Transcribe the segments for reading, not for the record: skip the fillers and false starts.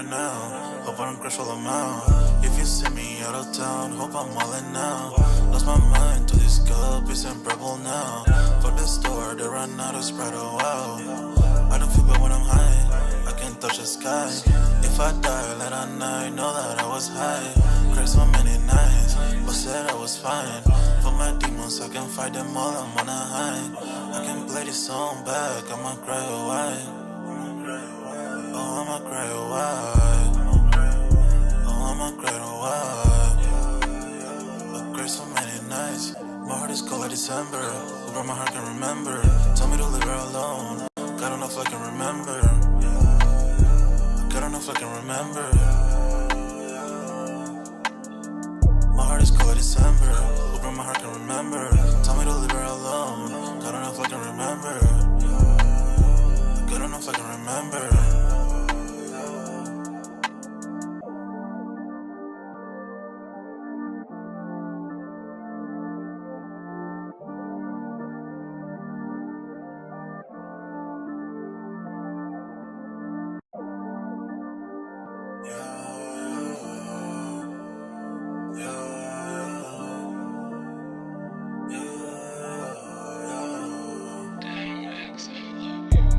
now. Hope I don't crash all out. If you see me out of town, hope I'm wildin' now. Lost my mind to this cup, it's unbearable now. Fuck the store, they run out of Sprite, oh wow. I don't feel bad when I'm high, I can't touch the sky. If I die late at night, know that I was high. Cried so many nights, but said I was fine. For my demons, I can fight them all, I'm on a high. I can play this song back, I'ma cry a while. Oh, I'ma cry a while. Oh, I'ma cry a while. I cried so many nights. My heart is cold like December. Over my heart can remember. Tell me to leave her alone. God don't know if I can remember. God don't know if I can remember. My heart is cold like December. Over my heart can remember. Tell me to leave her alone. God don't know if I can remember. God don't know if I can remember.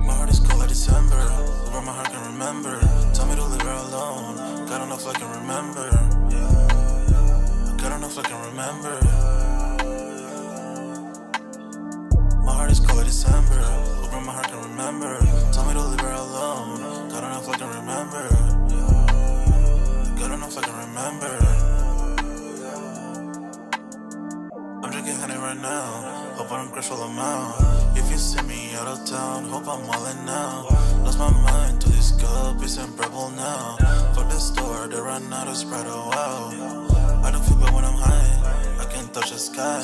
My heart is cold like December. Over my heart can remember. Tell me to leave her alone. God don't know if I can remember. God don't know if I can remember. My heart is cold like December. Over my heart can remember. Tell me to leave her alone. God don't know if I can remember. God don't know if I can remember. I'm drinking honey right now. Hope I don't crash all out. If you see me out of town, hope I'm wildin' now. Lost my mind to this cup, it's unbearable now. Fuck the store, they run out of Sprite, oh wow. I don't feel bad when I'm high, I can't touch the sky.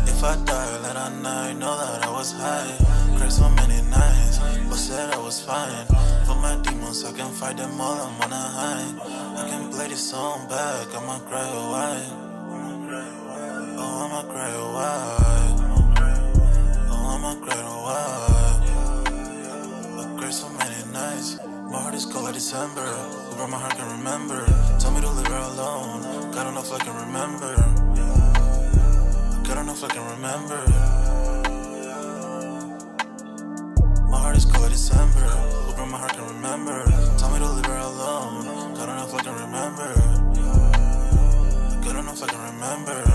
If I die late at night, know that I was high. Cried so many nights, but said I was fine. For my demons, I can fight them all, I'm on a high. I can play this song back, I'ma cry a while. Oh, I'ma cry a while. Oh, I'ma cry a while. I cried so many nights. My heart is cold like December. Over my heart can remember. Tell me to leave her alone. God don't know if I can remember. God don't know if I can remember. My heart is cold like December. Over my heart can remember. Tell me to leave her alone. God don't know if I can remember. God don't know if I can remember.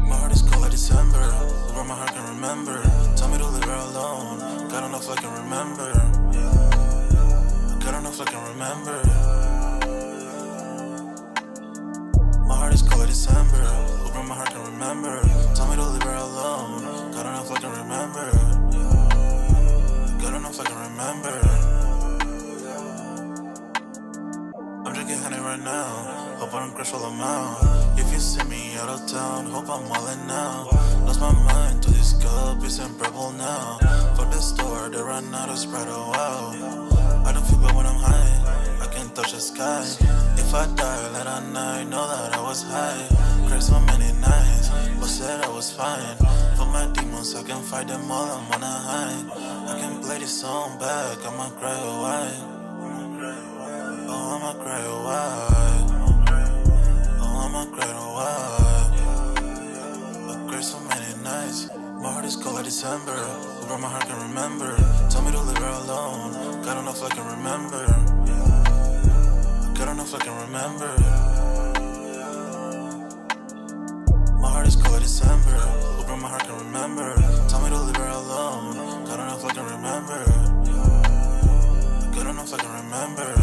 My heart is cold like December. Over my heart can remember. Tell me to leave her alone. God don't know if I can remember. God don't know if I can remember. My heart is cold like December. Over my heart can remember. Tell me to leave her alone. God don't know if I can remember. God don't know if I can remember. I'm drinking honey right now. Hope I don't crash all out. If you see me out of town, hope I'm wildin' now. Lost my mind to this cup, it's unbearable now. Fuck the store, they run out of Sprite, oh wow. I don't feel bad when I'm high, I can't touch the sky. If I die late at night, know that I was high. Cried so many nights, but said I was fine. For my demons, I can fight them all, I'm on a high. I can play this song back, I'ma cry a while. Oh, I'ma cry a while. Oh, I'ma cry a while. I cried so many nights. My heart is cold like December. Over my heart can remember. Tell me to leave her alone. God don't know if I can remember. God don't know if I can remember. My heart is cold like December. Over my heart can remember. Tell me to leave her alone. God don't know if I can remember. God don't know if I can remember.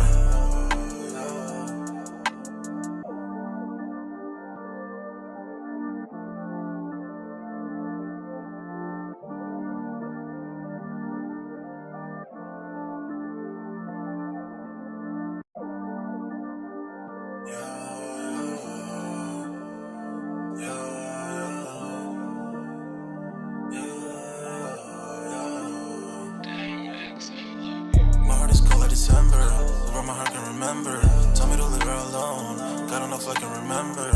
where my heart can remember. Tell me to leave her alone. God don't know if I can remember.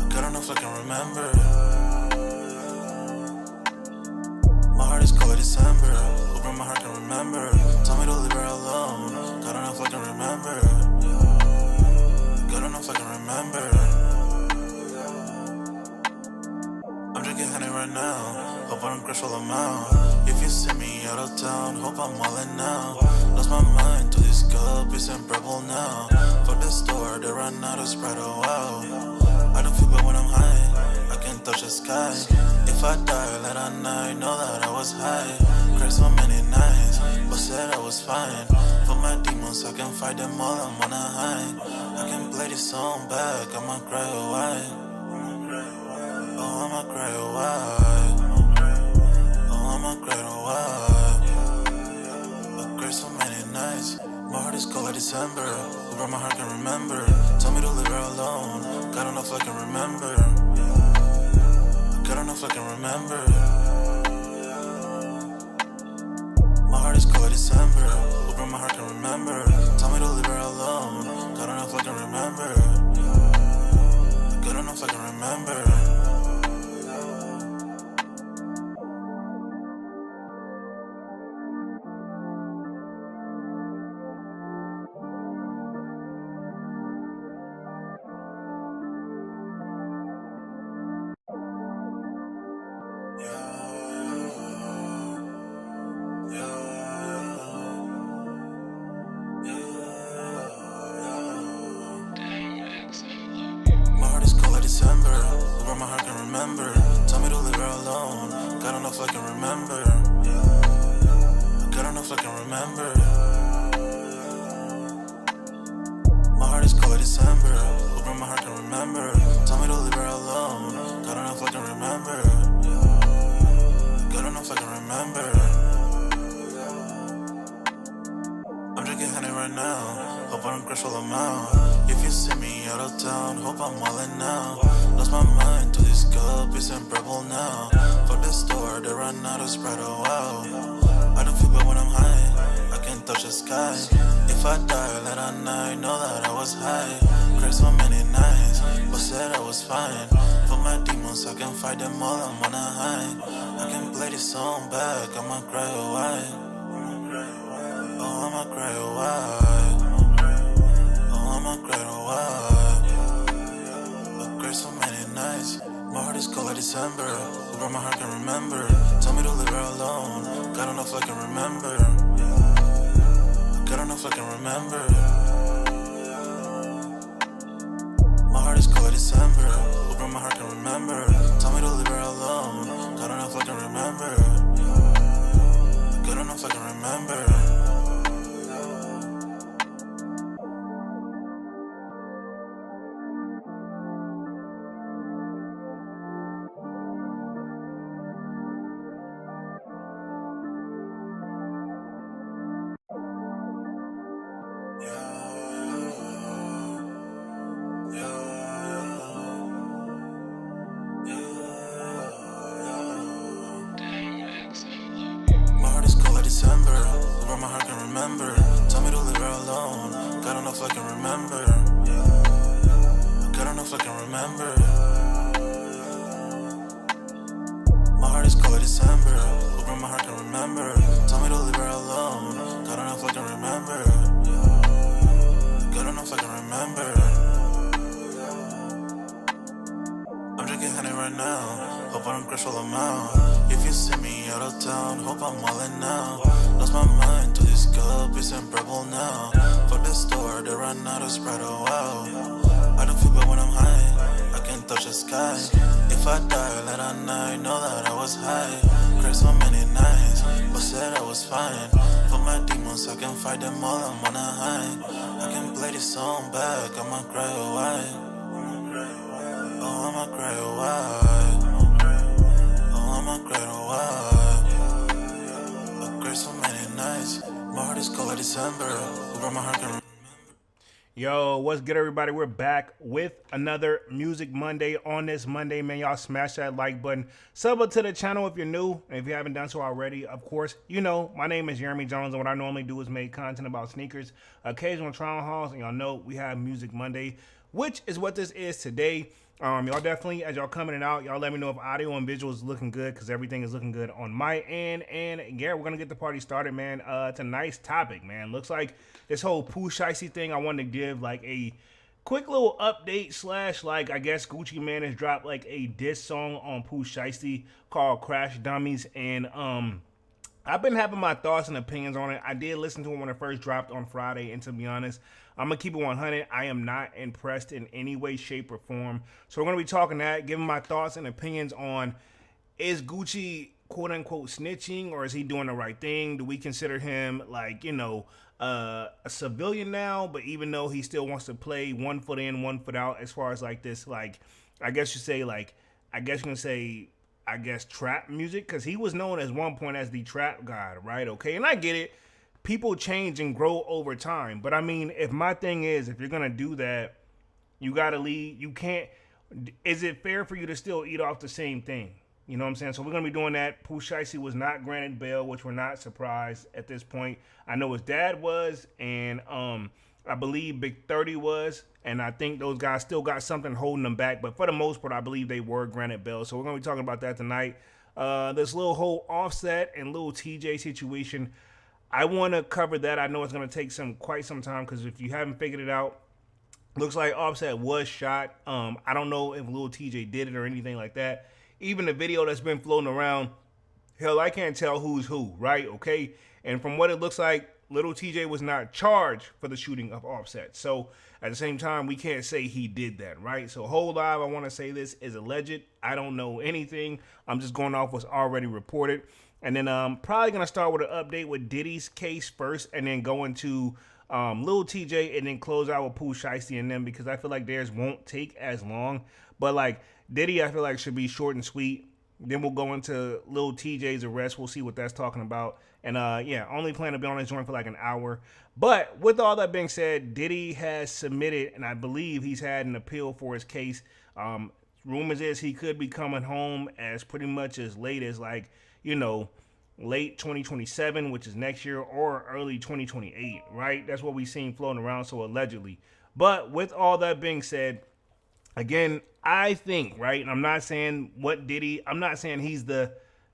God don't know if I can remember. My heart is cold like December. Where my heart can remember. Tell me to leave her alone. God don't know if I can remember. God don't know if I can remember. I'm drinking honey right now. Hope I don't crash all I'm out. If you see me out of town, hope I'm wildin' now. Lost my mind to this cup, it's unbearable now. Fuck the store, they run out of Sprite, oh wow. I don't feel bad when I'm high, I can touch the sky. If I die late at night, know that I was high. Cried so many nights, but said I was fine. For my demons, I can fight them all, I'm on a high. I can play this song back, I'ma cry or why. Oh, I'ma cry or why. Oh, I'ma cry or why. I cried so many nights. My heart is cold like December. Where my heart can remember. Tell me to leave her alone. God don't know if I can remember. God don't know if I can remember. My heart is cold like December. Where my heart can remember. Tell me to leave her alone. God don't know if I can remember. God don't know if I can remember. December, where my heart can remember. Tell me to leave her alone. God don't know if I can remember. God don't know if I can remember. My heart is cold like December, where my heart can remember. Tell me to leave her alone. God don't know if I can remember. God don't know if I can remember. I'm drinking honey right now. Hope I don't crash all I'm out. If you see me out of town, hope I'm wildin' now. Lost my mind to this cup, it's unbearable now. Fuck the store, they run out of Sprite, oh wow. I don't feel bad when I'm high, I can touch the sky. If I die late at night, know that I was high. Cried so many nights, but said I was fine. For my demons, I can fight them all, I'm on a high. I can play this song back, I'ma cry or why. Oh, I'ma cry or why. I'ma cry or why. I cried so many nights. My heart is cold like December. Where my heart can remember. Tell me to leave her alone. God don't know if I can remember. God don't know if I can remember. My heart is cold like December. Where my heart can remember. Tell me to leave her alone. God don't know if I can remember. God don't know if I can remember. December, where my heart can remember. Tell me to leave her alone. God don't know if I can remember. God don't know if I can remember. My heart is cold like December, where my heart can remember. Tell me to leave her alone. God don't know if I can remember. God don't know if I can remember. I'm drinking honey right now. Hope I don't crash all I'm out. If you see me out of town, hope I'm wildin' now. Lost my mind to this cup, it's unbearable now. Fuck the store, they run out of Sprite, oh wow. I don't feel bad when I'm high, I can touch the sky. If I die late at night, know that I was high. Cried so many nights, but said I was fine. For my demons, I can fight them all, I'm on a high. I can play this song back, I'ma cry or why. Oh, I'ma cry or why. I'ma cry or why. I cried so many nights. My heart is cold like December. Where my heart can remember. Yo, what's good, everybody? We're back with another Music Monday. On this Monday, man, y'all smash that like button. Sub up to the channel if you're new, and if you haven't done so already, of course, you know, my name is Jeremy Jones, and what I normally do is make content about sneakers, occasional trial hauls, and y'all know we have Music Monday, which is what this is today. Y'all definitely, as y'all coming out, y'all let me know if audio and visuals is looking good, because everything is looking good on my end. And yeah, we're gonna get the party started, man. It's a nice topic, man. Looks like this whole Pooh Shiesty thing, I wanted to give like a quick little update slash, like, I guess Gucci Mane has dropped like a diss song on Pooh Shiesty called Crash Dummies. And I've been having my thoughts and opinions on it. I did listen to it when it first dropped on Friday, and to be honest, I'm gonna keep it 100. I am not impressed in any way, shape, or form. So we're gonna be talking that, giving my thoughts and opinions on, is Gucci quote unquote snitching, or is he doing the right thing? Do we consider him like, you know, a civilian now, but even though he still wants to play one foot in, one foot out, as far as like this, like, I guess you say, like, I guess you can say, I guess, trap music, because he was known at one point as the trap god, right? Okay, and I get it. People change and grow over time. But I mean, if my thing is, if you're going to do that, you got to leave. You can't. Is it fair for you to still eat off the same thing? You know what I'm saying? So we're going to be doing that. Pooh Shiesty was not granted bail, which we're not surprised at this point. I know his dad was, and I believe Big 30 was, and I think those guys still got something holding them back. But for the most part, I believe they were granted bail. So we're going to be talking about that tonight. This little whole Offset and little Tjay situation, I want to cover that. I know it's going to take quite some time, because if you haven't figured it out, looks like Offset was shot. I don't know if Lil Tjay did it or anything like that. Even the video that's been floating around, hell, I can't tell who's who, right? Okay, and from what it looks like, Lil Tjay was not charged for the shooting of Offset. So at the same time, we can't say he did that, right? So whole live, I want to say this is alleged. I don't know anything. I'm just going off what's already reported. And then probably going to start with an update with Diddy's case first, and then go into Lil Tjay, and then close out with Pooh Shiesty and them, because I feel like theirs won't take as long. But like Diddy, I feel like should be short and sweet. Then we'll go into Lil Tjay's arrest. We'll see what that's talking about. And yeah, only plan to be on this joint for like an hour. But with all that being said, Diddy has submitted, and I believe he's had an appeal for his case. Rumors is he could be coming home as pretty much as late as, like, you know, late 2027, which is next year, or early 2028, right? That's what we've seen floating around, so allegedly. But with all that being said, again, I think, right, and I'm not saying I'm not saying he's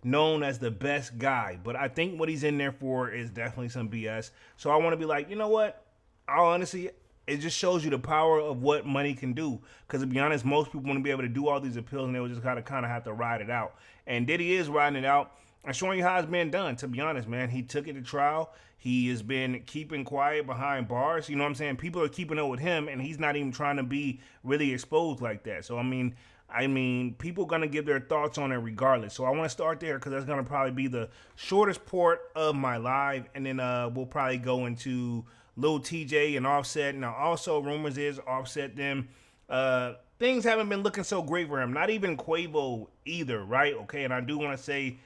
known as the best guy, but I think what he's in there for is definitely some BS. So I want to be like, you know what? Honestly, it just shows you the power of what money can do. Because to be honest, most people want to be able to do all these appeals, and they will just kind of have to ride it out. And Diddy is riding it out and showing you how it's been done. To be honest, man, he took it to trial. He has been keeping quiet behind bars. You know what I'm saying? People are keeping up with him, and he's not even trying to be really exposed like that. So I mean, people are gonna give their thoughts on it regardless. So I want to start there, because that's gonna probably be the shortest part of my live, and then we'll probably go into Lil Tjay and Offset. Now, also, rumors is Offset them. Things haven't been looking so great for him. Not even Quavo either, right? Okay, and I do want to say,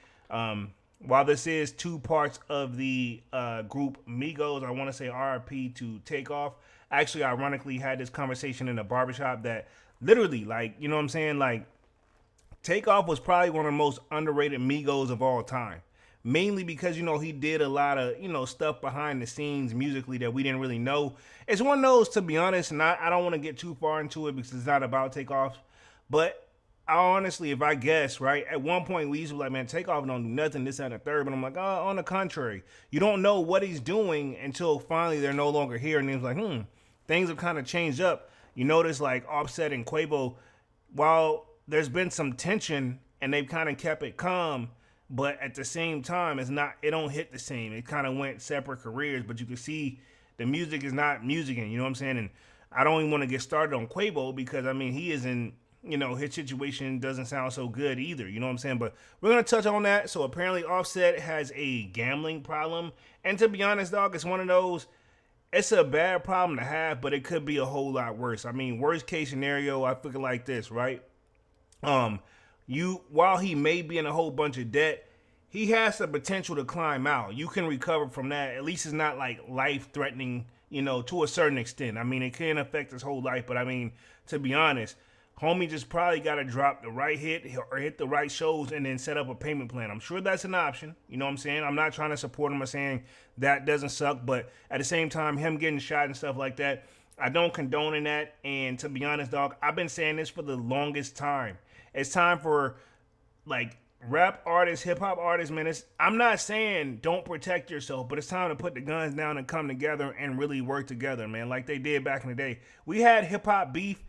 while this is two parts of the group Migos, I want to say RIP to Takeoff. Actually, ironically, had this conversation in a barbershop that literally, like, you know what I'm saying? Like, Takeoff was probably one of the most underrated Migos of all time. Mainly because, you know, he did a lot of, you know, stuff behind the scenes musically that we didn't really know. It's one of those, to be honest, and I don't want to get too far into it because it's not about Takeoff. But I honestly, if I guess, right, at one point we used to be like, man, Takeoff don't do nothing, this, that, and the third. But I'm like, oh, on the contrary. You don't know what he's doing until finally they're no longer here. And it's like, things have kind of changed up. You notice, like, Offset and Quavo, while there's been some tension and they've kind of kept it calm, but at the same time, it don't hit the same. It kind of went separate careers, but you can see the music is not musicking, you know what I'm saying? And I don't even want to get started on Quavo, because, I mean, he isn't, you know, his situation doesn't sound so good either, you know what I'm saying? But we're going to touch on that. So apparently Offset has a gambling problem. And to be honest, dog, it's one of those, it's a bad problem to have, but it could be a whole lot worse. I mean, worst case scenario, I figure like this, right? While he may be in a whole bunch of debt, he has the potential to climb out. You can recover from that. At least it's not like life-threatening you know, to a certain extent. I mean, it can affect his whole life, but I mean, to be honest, homie just probably got to drop the right hit or hit the right shows and then set up a payment plan. I'm sure that's an option. You know what I'm saying? I'm not trying to support him or saying that doesn't suck, but at the same time, him getting shot and stuff like that, I don't condone in that. And to be honest, dog, I've been saying this for the longest time. It's time for, like, rap artists, hip hop artists, man. I'm not saying don't protect yourself, but it's time to put the guns down and come together and really work together, man, like they did back in the day. We had hip hop beef.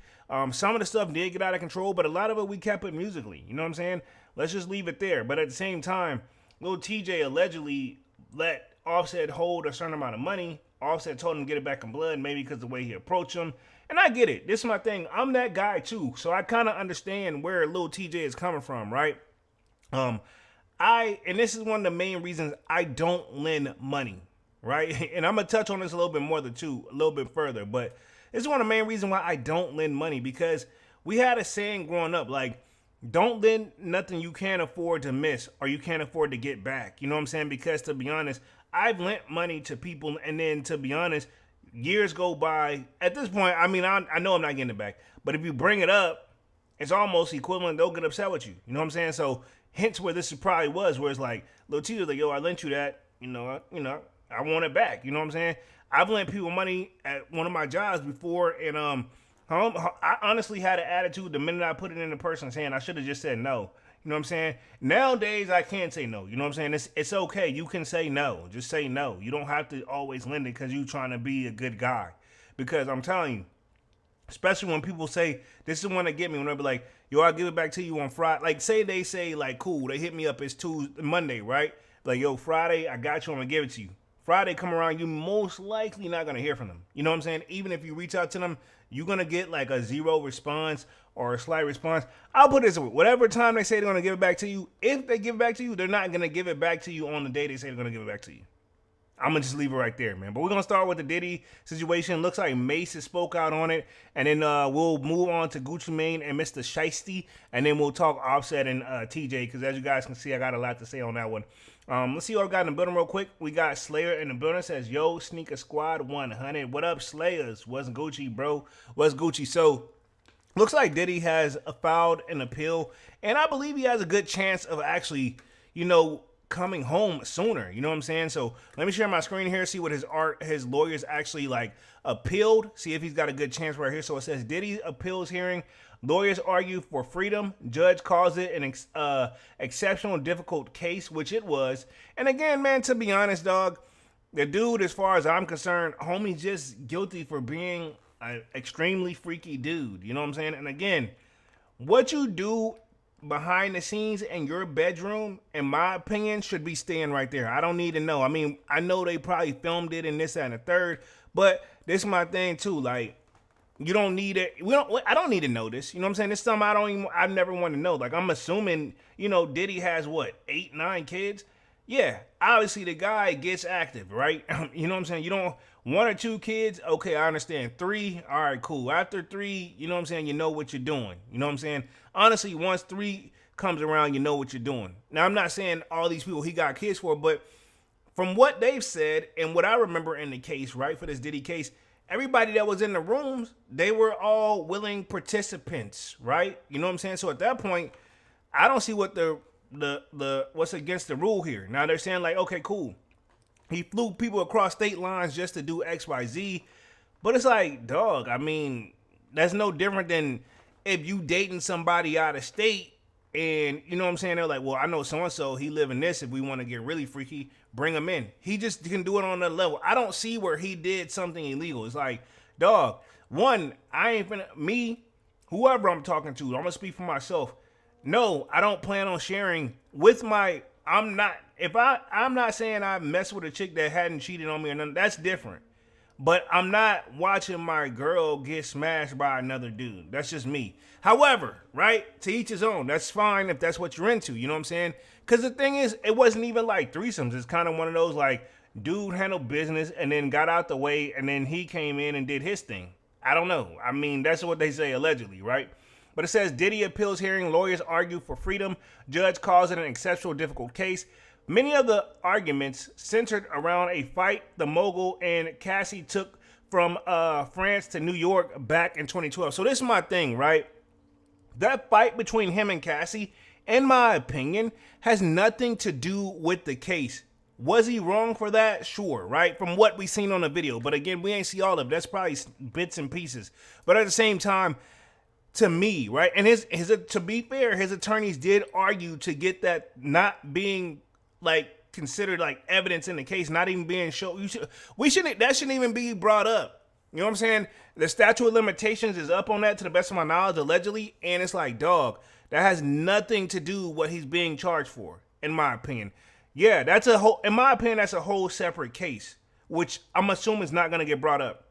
Some of the stuff did get out of control, but a lot of it we kept it musically. You know what I'm saying? Let's just leave it there. But at the same time, Lil Tjay allegedly let Offset hold a certain amount of money. Offset told him to get it back in blood, maybe because of the way he approached him. And I get it. This is my thing. I'm that guy too, so I kind of understand where Lil Tjay is coming from, right? And this is one of the main reasons I don't lend money, right? And I'm gonna touch on this a little bit more a little bit further, but this is one of the main reasons why I don't lend money, because we had a saying growing up, like, don't lend nothing you can't afford to miss or you can't afford to get back. You know what I'm saying? Because to be honest, I've lent money to people, and then to be honest, years go by. At this point, I mean, I know I'm not getting it back, but if you bring it up, it's almost equivalent. They'll get upset with you. You know what I'm saying? So hence where this probably was, where it's like, Lil T was like, yo, I lent you that, I want it back. You know what I'm saying? I've lent people money at one of my jobs before, and I honestly had an attitude the minute I put it in the person's hand. I should have just said no. You know what I'm saying? Nowadays, I can't say no. You know what I'm saying? It's okay. You can say no. Just say no. You don't have to always lend it because you're trying to be a good guy. Because I'm telling you, especially when people say, this is one that get me, when they be like, yo, I'll give it back to you on Friday. Like, they say, like, cool, they hit me up, it's Monday, right? Like, yo, Friday, I got you, I'm going to give it to you. Friday come around, you most likely not going to hear from them. You know what I'm saying? Even if you reach out to them, you're going to get like a 0 response or a slight response. I'll put this away. Whatever time they say they're going to give it back to you, if they give it back to you, they're not going to give it back to you on the day they say they're going to give it back to you. I'm going to just leave it right there, man. But we're going to start with the Diddy situation. Looks like Mace has spoke out on it. And then we'll move on to Gucci Mane and Mr. Shiesty. And then we'll talk Offset and Tjay, because as you guys can see, I got a lot to say on that one. Let's see what I got in the building real quick. We got Slayer in the building. Says, yo, Sneaker Squad 100. What up, Slayers? What's Gucci, bro? What's Gucci? So, looks like Diddy has filed an appeal. And I believe he has a good chance of actually, coming home sooner. You know what I'm saying? So let me share my screen here, see what his lawyers actually like appealed, see if he's got a good chance right here. So it says Diddy appeals hearing. Lawyers argue for freedom. Judge calls it an exceptional difficult case, which it was. And again, man, to be honest, dog, the dude, as far as I'm concerned, homie's just guilty for being an extremely freaky dude. You know what I'm saying? And again, what you do behind the scenes in your bedroom, in my opinion, should be staying right there. I don't need to know. I mean, I know they probably filmed it in this and the third, but this is my thing too. Like, you don't need it. I don't need to know this. You know what I'm saying? It's something I never want to know. Like, I'm assuming, Diddy has what, 8, 9 kids? Yeah, obviously the guy gets active, right? You know what I'm saying? You don't, 1 or 2 kids, okay, I understand. 3, all right, cool. After 3, you know what I'm saying? You know what you're doing. You know what I'm saying? Honestly, once 3 comes around, you know what you're doing. Now, I'm not saying all these people he got kids for, but from what they've said and what I remember in the case, right, for this Diddy case, everybody that was in the rooms, they were all willing participants, right? You know what I'm saying? So at that point, I don't see what the what's against the rule here. Now they're saying like, okay, cool. He flew people across state lines just to do XYZ. But it's like, dog, I mean, that's no different than if you dating somebody out of state and, you know what I'm saying? They're like, well, I know so-and-so, he live in this. If we want to get really freaky, bring him in. He just can do it on that level. I don't see where he did something illegal. It's like, dog, one, I ain't finna, me, whoever I'm talking to, I'm going to speak for myself. No, I don't plan on sharing with my, I'm not saying I messed with a chick that hadn't cheated on me or nothing. That's different. But I'm not watching my girl get smashed by another dude. That's just me. However, right, to each his own. That's fine if that's what you're into. You know what I'm saying? Because the thing is, it wasn't even like threesomes. It's kind of one of those like, dude handled business and then got out the way and then he came in and did his thing. I don't know. I mean, that's what they say allegedly, right? But it says Diddy appeals hearing. Lawyers argue for freedom. Judge calls it an exceptional difficult case. Many of the arguments centered around a fight the mogul and Cassie took from France to New York back in 2012. So this is my thing, right? That fight between him and Cassie, in my opinion, has nothing to do with the case. Was he wrong for that? Sure, right? From what we seen on the video. But again, we ain't see all of it. That's probably bits and pieces. But at the same time, to me, right? And his to be fair, his attorneys did argue to get that not being like considered like evidence in the case, not even being shown. That shouldn't even be brought up. You know what I'm saying? The statute of limitations is up on that, to the best of my knowledge, allegedly. And it's like, dog, that has nothing to do with what he's being charged for, in my opinion. Yeah, in my opinion, that's a whole separate case, which I'm assuming is not going to get brought up.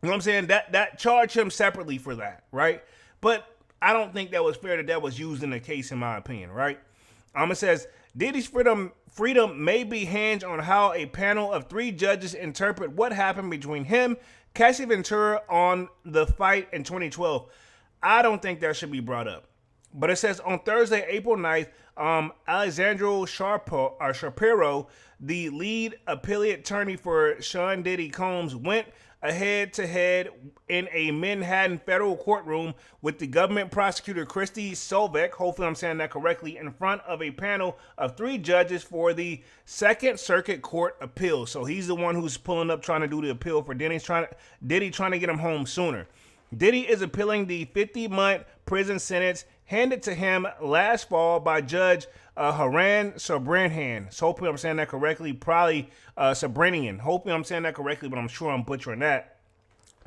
You know what I'm saying? That charge him separately for that, right? But I don't think that was fair that was used in the case, in my opinion, right? It says, Diddy's freedom may be hinged on how a panel of 3 judges interpret what happened between him, Cassie Ventura, on the fight in 2012. I don't think that should be brought up. But it says on Thursday, April 9th, Alexandro Shapiro, the lead appellate attorney for Sean Diddy Combs, went head-to-head in a Manhattan federal courtroom with the government prosecutor Christy Solveig, hopefully I'm saying that correctly, in front of a panel of 3 judges for the Second Circuit Court appeal. So he's the one who's pulling up trying to do the appeal for Diddy, trying to get him home sooner. Diddy is appealing the 50-month prison sentence handed to him last fall by Judge Haran Sobranian. So hopefully I'm saying that correctly. Probably Sobranian. Hopefully I'm saying that correctly, but I'm sure I'm butchering that.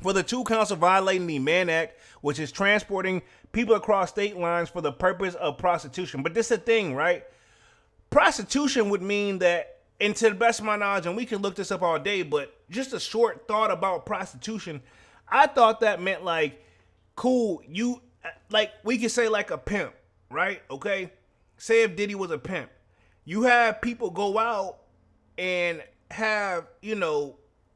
For the 2 counts of violating the Mann Act, which is transporting people across state lines for the purpose of prostitution. But this is the thing, right? Prostitution would mean that, and to the best of my knowledge, and we can look this up all day, but just a short thought about prostitution, I thought that meant like, cool, like we could say like a pimp, right? Okay. Say if Diddy was a pimp, you have people go out and have,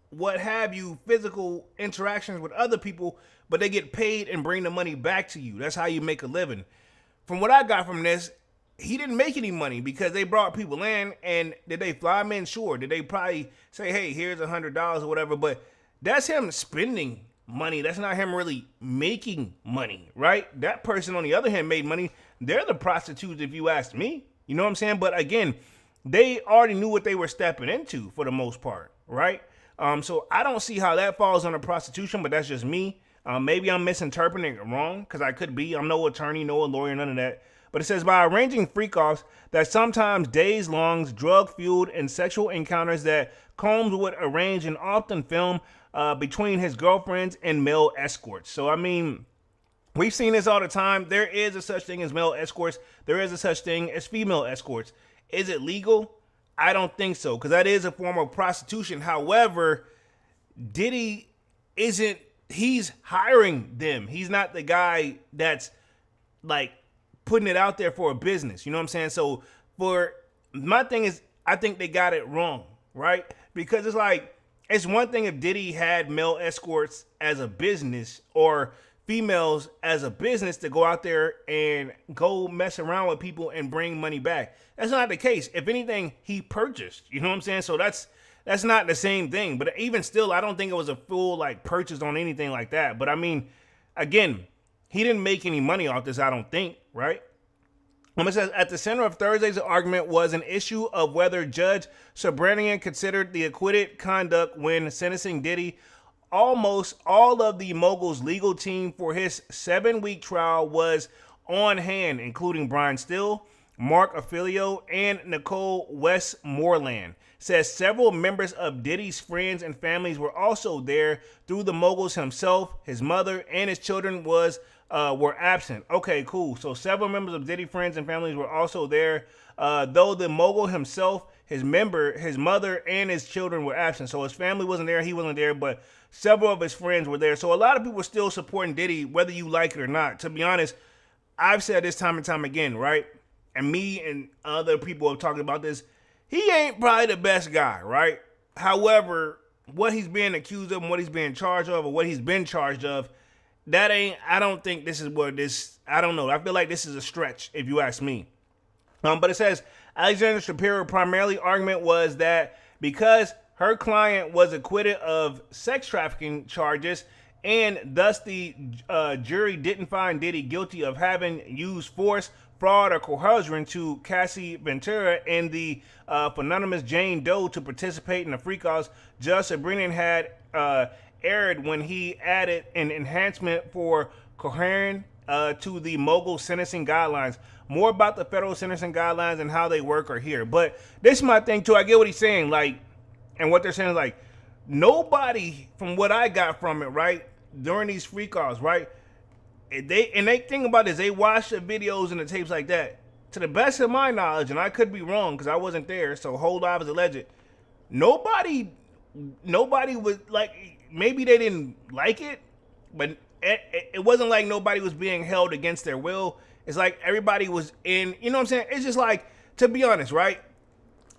what have you, physical interactions with other people, but they get paid and bring the money back to you. That's how you make a living. From what I got from this, he didn't make any money because they brought people in, and did they fly him in? Sure. Did they probably say, hey, here's $100 or whatever? But that's him spending money. That's not him really making money, right? That person on the other hand made money. They're the prostitutes, if you ask me. You know what I'm saying? But again, they already knew what they were stepping into for the most part, right? So I don't see how that falls under prostitution, but that's just me. Maybe I'm misinterpreting it wrong, because I could be. I'm no attorney, no lawyer, none of that. But it says, by arranging freak-offs that sometimes days-long, drug-fueled, and sexual encounters that Combs would arrange and often film between his girlfriends and male escorts. So, I mean, we've seen this all the time. There is a such thing as male escorts. There is a such thing as female escorts. Is it legal? I don't think so, because that is a form of prostitution. However, Diddy isn't, he's hiring them. He's not the guy that's like putting it out there for a business. You know what I'm saying? So for my thing is, I think they got it wrong, right? Because it's like, it's one thing if Diddy had male escorts as a business or females as a business to go out there and go mess around with people and bring money back. That's not the case. If anything, he purchased. You know what I'm saying? So that's not the same thing. But even still, I don't think it was a full like purchase on anything like that. But I mean, again, he didn't make any money off this, I don't think, right? It says, at the center of Thursday's argument was an issue of whether Judge Sobranian considered the acquitted conduct when sentencing Diddy. Almost all of the mogul's legal team for his 7-week trial was on hand, including Brian Still, Mark Affilio, and Nicole Westmoreland. Says several members of Diddy's friends and families were also there. Through the moguls himself, his mother, and his children were absent. Okay, cool. So several members of Diddy friends and families were also there. Though the mogul himself, his mother, and his children were absent. So his family wasn't there, he wasn't there, but several of his friends were there. So a lot of people are still supporting Diddy, whether you like it or not. To be honest, I've said this time and time again, right? And me and other people have talked about this. He ain't probably the best guy, right? However, what he's being accused of and what he's being charged of or what he's been charged of, I don't think this is what this, I don't know. I feel like this is a stretch, if you ask me. But it says, Alexander Shapiro's primarily argument was that because her client was acquitted of sex trafficking charges, and thus the jury didn't find Diddy guilty of having used force, fraud, or coercion to Cassie Ventura and the anonymous Jane Doe to participate in the freak-offs. Judge Sabrina had erred when he added an enhancement for coercion to the mogul sentencing guidelines. More about the federal sentencing guidelines and how they work are here. But this is my thing too. I get what he's saying, like, and what they're saying is like, nobody from what I got from it, right, during these freak-offs, right, they think about this, they watch the videos and the tapes like that. To the best of my knowledge, and I could be wrong because I wasn't there, so hold off as alleged. Nobody would, like, maybe they didn't like it, but it wasn't like nobody was being held against their will. It's like everybody was in, you know what I'm saying? It's just like, to be honest, right?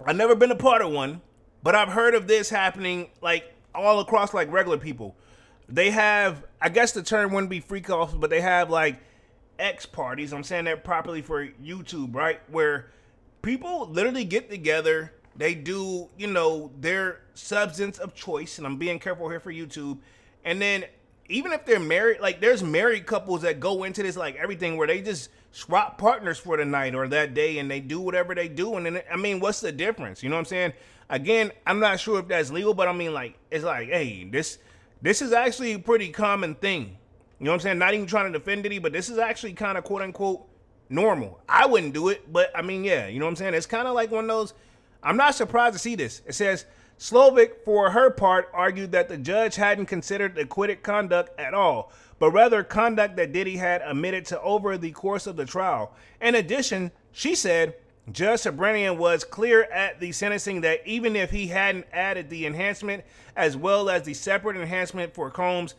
I've never been a part of one, but I've heard of this happening like all across like regular people. They have, I guess the term wouldn't be freak offs, but they have like X parties. I'm saying that properly for YouTube, right? Where people literally get together, they do, you know, their substance of choice, and I'm being careful here for YouTube. And then even if they're married, like there's married couples that go into this like everything where they just swap partners for the night or that day and they do whatever they do. And then, I mean, what's the difference? You know what I'm saying? Again, I'm not sure if that's legal, but I mean, like, it's like, hey, this is actually a pretty common thing. You know what I'm saying? Not even trying to defend Diddy, but this is actually kind of quote unquote normal. I wouldn't do it, but I mean, yeah, you know what I'm saying? It's kind of like one of those, I'm not surprised to see this. It says, Slovic, for her part, argued that the judge hadn't considered acquitted conduct at all, but rather conduct that Diddy had admitted to over the course of the trial. In addition, she said, Judge Sabrina was clear at the sentencing that even if he hadn't added the enhancement as well as the separate enhancement for Combs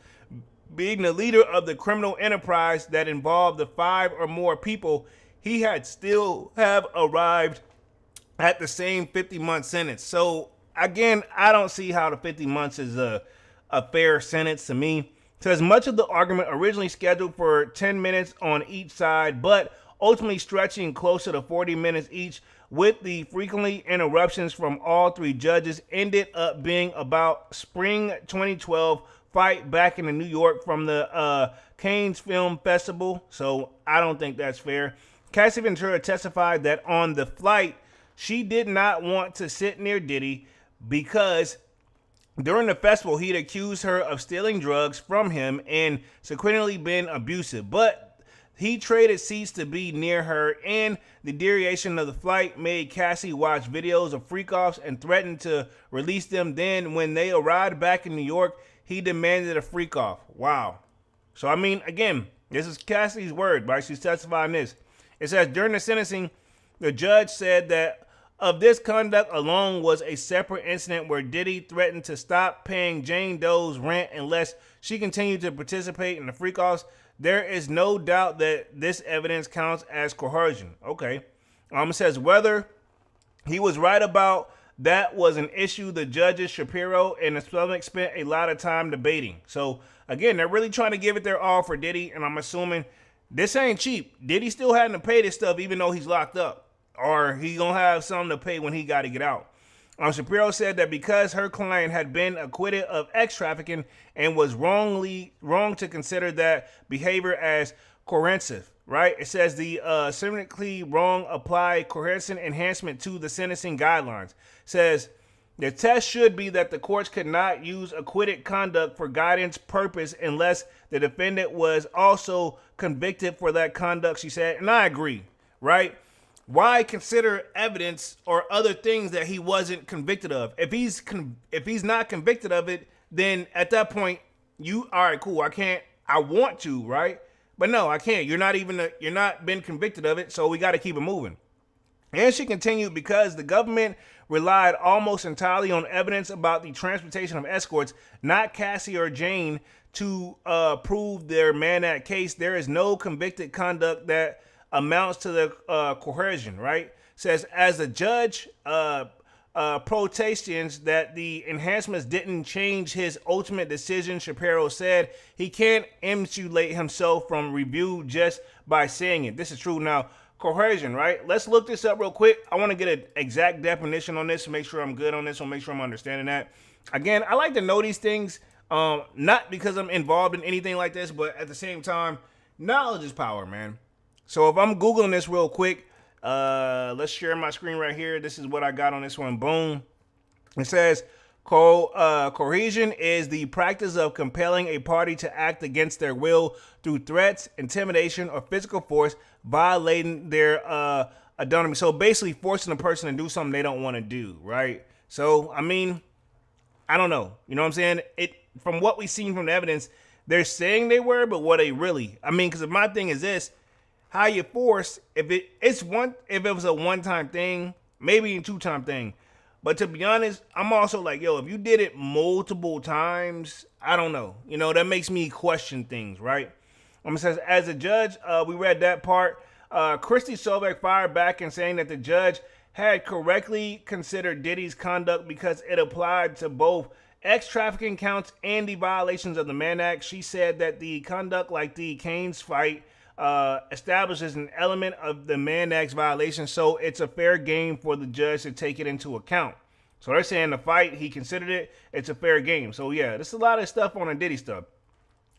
being the leader of the criminal enterprise that involved the 5 or more people, he had still have arrived at the same 50-month sentence. So again, I don't see how the 50 months is a fair sentence to me. Says much of the argument originally scheduled for 10 minutes on each side, but ultimately stretching closer to 40 minutes each with the frequently interruptions from all 3 judges, ended up being about spring 2012 fight back in New York from the Cannes Film Festival. So I don't think that's fair. Cassie Ventura testified that on the flight, she did not want to sit near Diddy because during the festival, he'd accused her of stealing drugs from him and subsequently been abusive. But he traded seats to be near her, and the duration of the flight made Cassie watch videos of freak-offs and threatened to release them. Then, when they arrived back in New York, he demanded a freak-off. Wow. So, I mean, again, this is Cassie's word, right? She's testifying this. It says, during the sentencing, the judge said that of this conduct alone was a separate incident where Diddy threatened to stop paying Jane Doe's rent unless she continued to participate in the freak-offs. There is no doubt that this evidence counts as coercion. Okay. It says whether he was right about that was an issue the judges Shapiro and the Slovic spent a lot of time debating. So again, they're really trying to give it their all for Diddy, and I'm assuming this ain't cheap. Diddy still having to pay this stuff even though he's locked up. Or he gonna have something to pay when he got to get out. Shapiro said that because her client had been acquitted of X trafficking and was wrong to consider that behavior as coercive, right? It says the significantly wrong applied coercion enhancement to the sentencing guidelines. It says the test should be that the courts could not use acquitted conduct for guidance purpose unless the defendant was also convicted for that conduct, she said. And I agree, right? Why consider evidence or other things that he wasn't convicted of? If he's not convicted of it, then at that point, all right, cool. I want to, right? But no, I can't. You're not been convicted of it, so we got to keep it moving. And she continued, because the government relied almost entirely on evidence about the transportation of escorts, not Cassie or Jane, to prove their Manat case. There is no convicted conduct that amounts to the coercion, right? Says, as the judge protestations that the enhancements didn't change his ultimate decision, Shapiro said he can't insulate himself from review just by saying it. This is true. Now, coercion, right? Let's look this up real quick. I want to get an exact definition on this to make sure I'm good on this, or make sure I'm understanding that. Again, I like to know these things, not because I'm involved in anything like this, but at the same time, knowledge is power, man. So if I'm Googling this real quick, let's share my screen right here. This is what I got on this one. Boom. It says, coercion is the practice of compelling a party to act against their will through threats, intimidation, or physical force, violating their autonomy. So basically forcing a person to do something they don't want to do, right? So, I mean, I don't know. You know what I'm saying? From what we've seen from the evidence, they're saying they were, but what they really? I mean, because my thing is this: how you force, if it was a one-time thing, maybe a two-time thing. But to be honest, I'm also like, yo, if you did it multiple times, I don't know. You know, that makes me question things, right? It says, as a judge, we read that part. Christy Solveig fired back and saying that the judge had correctly considered Diddy's conduct because it applied to both ex-trafficking counts and the violations of the Mann Act. She said that the conduct, like the Canes fight, establishes an element of the Mann Act's violation, so it's a fair game for the judge to take it into account. So they're saying the fight, he considered it, it's a fair game. So yeah, there's a lot of stuff on the Diddy stuff.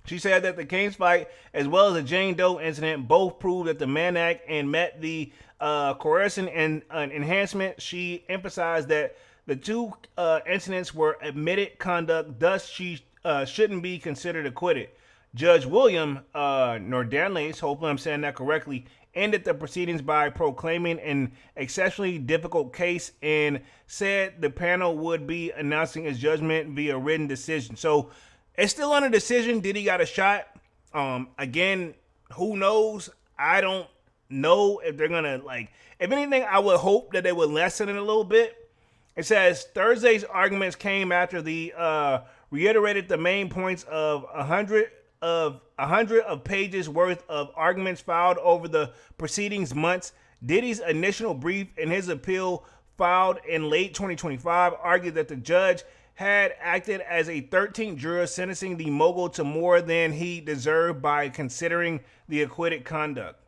She said that the Canes fight, as well as the Jane Doe incident, both proved that the Mann Act and met the coercion and enhancement. She emphasized that the two incidents were admitted conduct, thus she shouldn't be considered acquitted. Judge William Nordanles, hopefully I'm saying that correctly, ended the proceedings by proclaiming an exceptionally difficult case and said the panel would be announcing its judgment via written decision. So it's still under decision. Diddy got a shot. Again, who knows? I don't know if they're gonna, like, if anything, I would hope that they would lessen it a little bit. It says Thursday's arguments came after the reiterated the main points of 100 of pages worth of arguments filed over the proceedings months. Diddy's initial brief in his appeal filed in late 2025 argued that the judge had acted as a 13th juror, sentencing the mogul to more than he deserved by considering the acquitted conduct.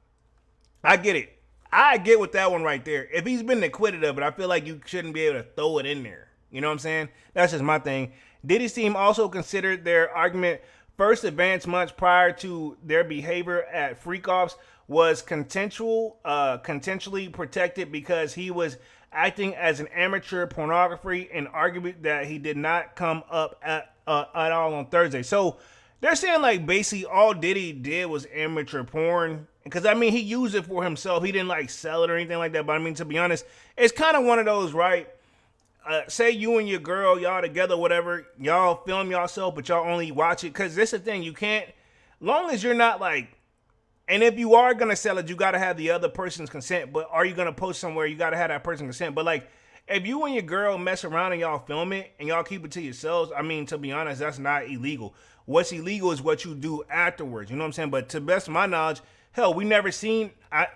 I get it. I get with that one right there. If he's been acquitted of it, I feel like you shouldn't be able to throw it in there. You know what I'm saying? That's just my thing. Diddy's team also considered their argument first advanced months prior to their behavior at freak-offs was consensually protected because he was acting as an amateur pornographer, and argued that he did not come up at all on Thursday. So they're saying, like, basically all Diddy did was amateur porn. Because, I mean, he used it for himself. He didn't, like, sell it or anything like that. But, I mean, to be honest, it's kind of one of those, right? Say you and your girl, y'all together, whatever, y'all film yourself, but y'all only watch it. Because this is the thing, you can't, long as you're not like, and if you are going to sell it, you got to have the other person's consent. But are you going to post somewhere, you got to have that person's consent. But like, if you and your girl mess around and y'all film it and y'all keep it to yourselves, I mean, to be honest, that's not illegal. What's illegal is what you do afterwards. You know what I'm saying? But to the best of my knowledge, hell, we never seen,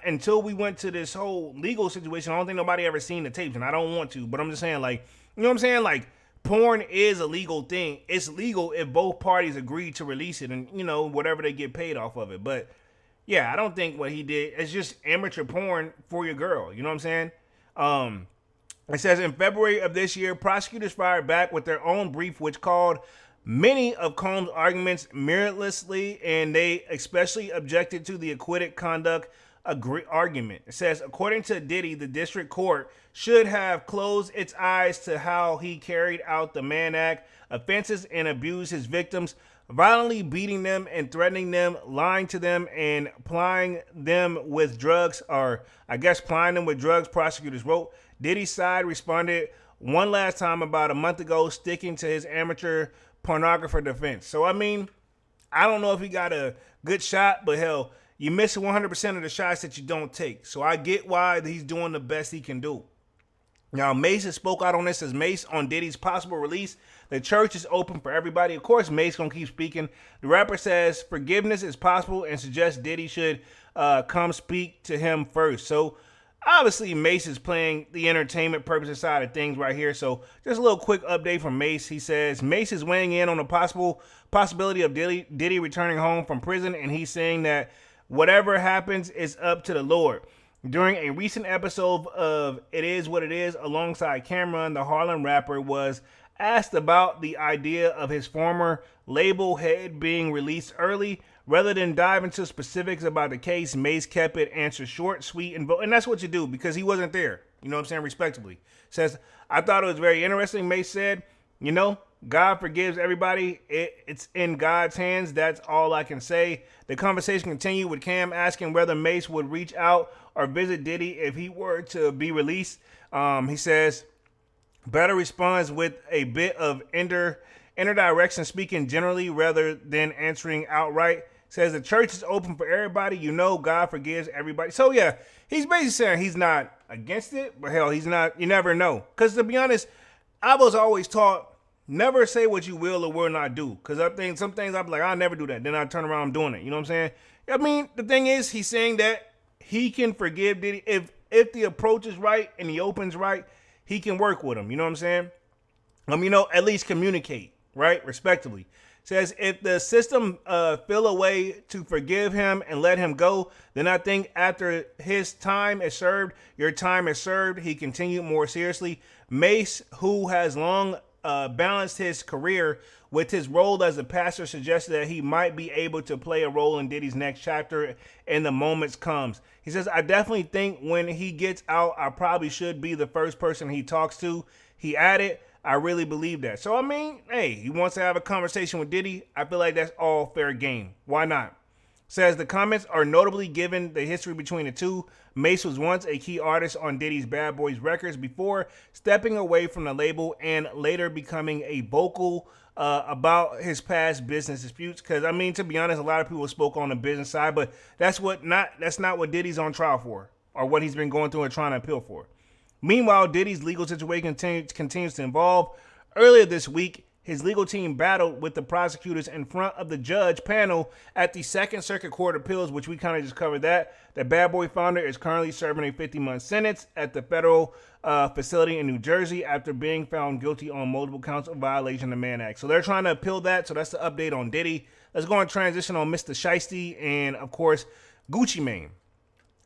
until we went to this whole legal situation, I don't think nobody ever seen the tapes, and I don't want to, but I'm just saying, like, you know what I'm saying? Like, porn is a legal thing. It's legal if both parties agree to release it and, you know, whatever they get paid off of it. But, yeah, I don't think what he did, it's just amateur porn for your girl. You know what I'm saying? It says, in February of this year, prosecutors fired back with their own brief, which called many of Combs' arguments meritlessly, and they especially objected to the acquitted conduct argument. It says, according to Diddy, the district court should have closed its eyes to how he carried out the Mann Act offenses and abused his victims, violently beating them and threatening them, lying to them, and plying them with drugs, or I guess plying them with drugs, prosecutors wrote. Diddy's side responded one last time about a month ago, sticking to his amateur pornographer defense. So, I mean, I don't know if he got a good shot, but hell, you miss 100% of the shots that you don't take. So I get why he's doing the best he can do. Now, Mace has spoke out on this as Mace on Diddy's possible release. The church is open for everybody. Of course, Mace gonna keep speaking. The rapper says forgiveness is possible and suggests Diddy should come speak to him first. So obviously, Mace is playing the entertainment purposes side of things right here. So just a little quick update from Mace. He says Mace is weighing in on the possibility of Diddy returning home from prison, and he's saying that whatever happens is up to the Lord. During a recent episode of It Is What It Is alongside Cameron, the Harlem rapper was asked about the idea of his former label head being released early. Rather than dive into specifics about the case, Mace kept it answer short, sweet, and that's what you do because he wasn't there. You know what I'm saying? Respectively. Says, I thought it was very interesting. Mace said, you know, God forgives everybody. It's in God's hands. That's all I can say. The conversation continued with Cam asking whether Mace would reach out or visit Diddy if he were to be released. He says, Better responds with a bit of interdirection, speaking generally rather than answering outright. Says the church is open for everybody. You know, God forgives everybody. So yeah, he's basically saying he's not against it, but hell, he's not. You never know. Because to be honest, I was always taught never say what you will or will not do. Because I think some things I'm like, I'll never do that. Then I turn around, I'm doing it. You know what I'm saying? I mean, the thing is, he's saying that he can forgive Diddy if the approach is right and the open's right. He can work with him. You know what I'm saying? You know, at least communicate, right? Respectively. Says if the system feel a way to forgive him and let him go, then I think after his time is served, your time is served. He continued more seriously. Mace, who has long balanced his career with his role as a pastor, suggested that he might be able to play a role in Diddy's next chapter in the moments comes. He says, I definitely think when he gets out, I probably should be the first person he talks to. He added, I really believe that. So, I mean, hey, he wants to have a conversation with Diddy. I feel like that's all fair game. Why not? Says the comments are notably given the history between the two. Mace was once a key artist on Diddy's Bad Boys records before stepping away from the label and later becoming a vocal about his past business disputes. Because, I mean, to be honest, a lot of people spoke on the business side, but that's not what Diddy's on trial for or what he's been going through and trying to appeal for. Meanwhile, Diddy's legal situation continues to evolve. Earlier this week, his legal team battled with the prosecutors in front of the judge panel at the Second Circuit Court of Appeals, which we kind of just covered that. The Bad Boy founder is currently serving a 50-month sentence at the federal facility in New Jersey after being found guilty on multiple counts of violation of the Mann Act. So they're trying to appeal that. So that's the update on Diddy. Let's go and transition on Mr. Shiesty and, of course, Gucci Mane.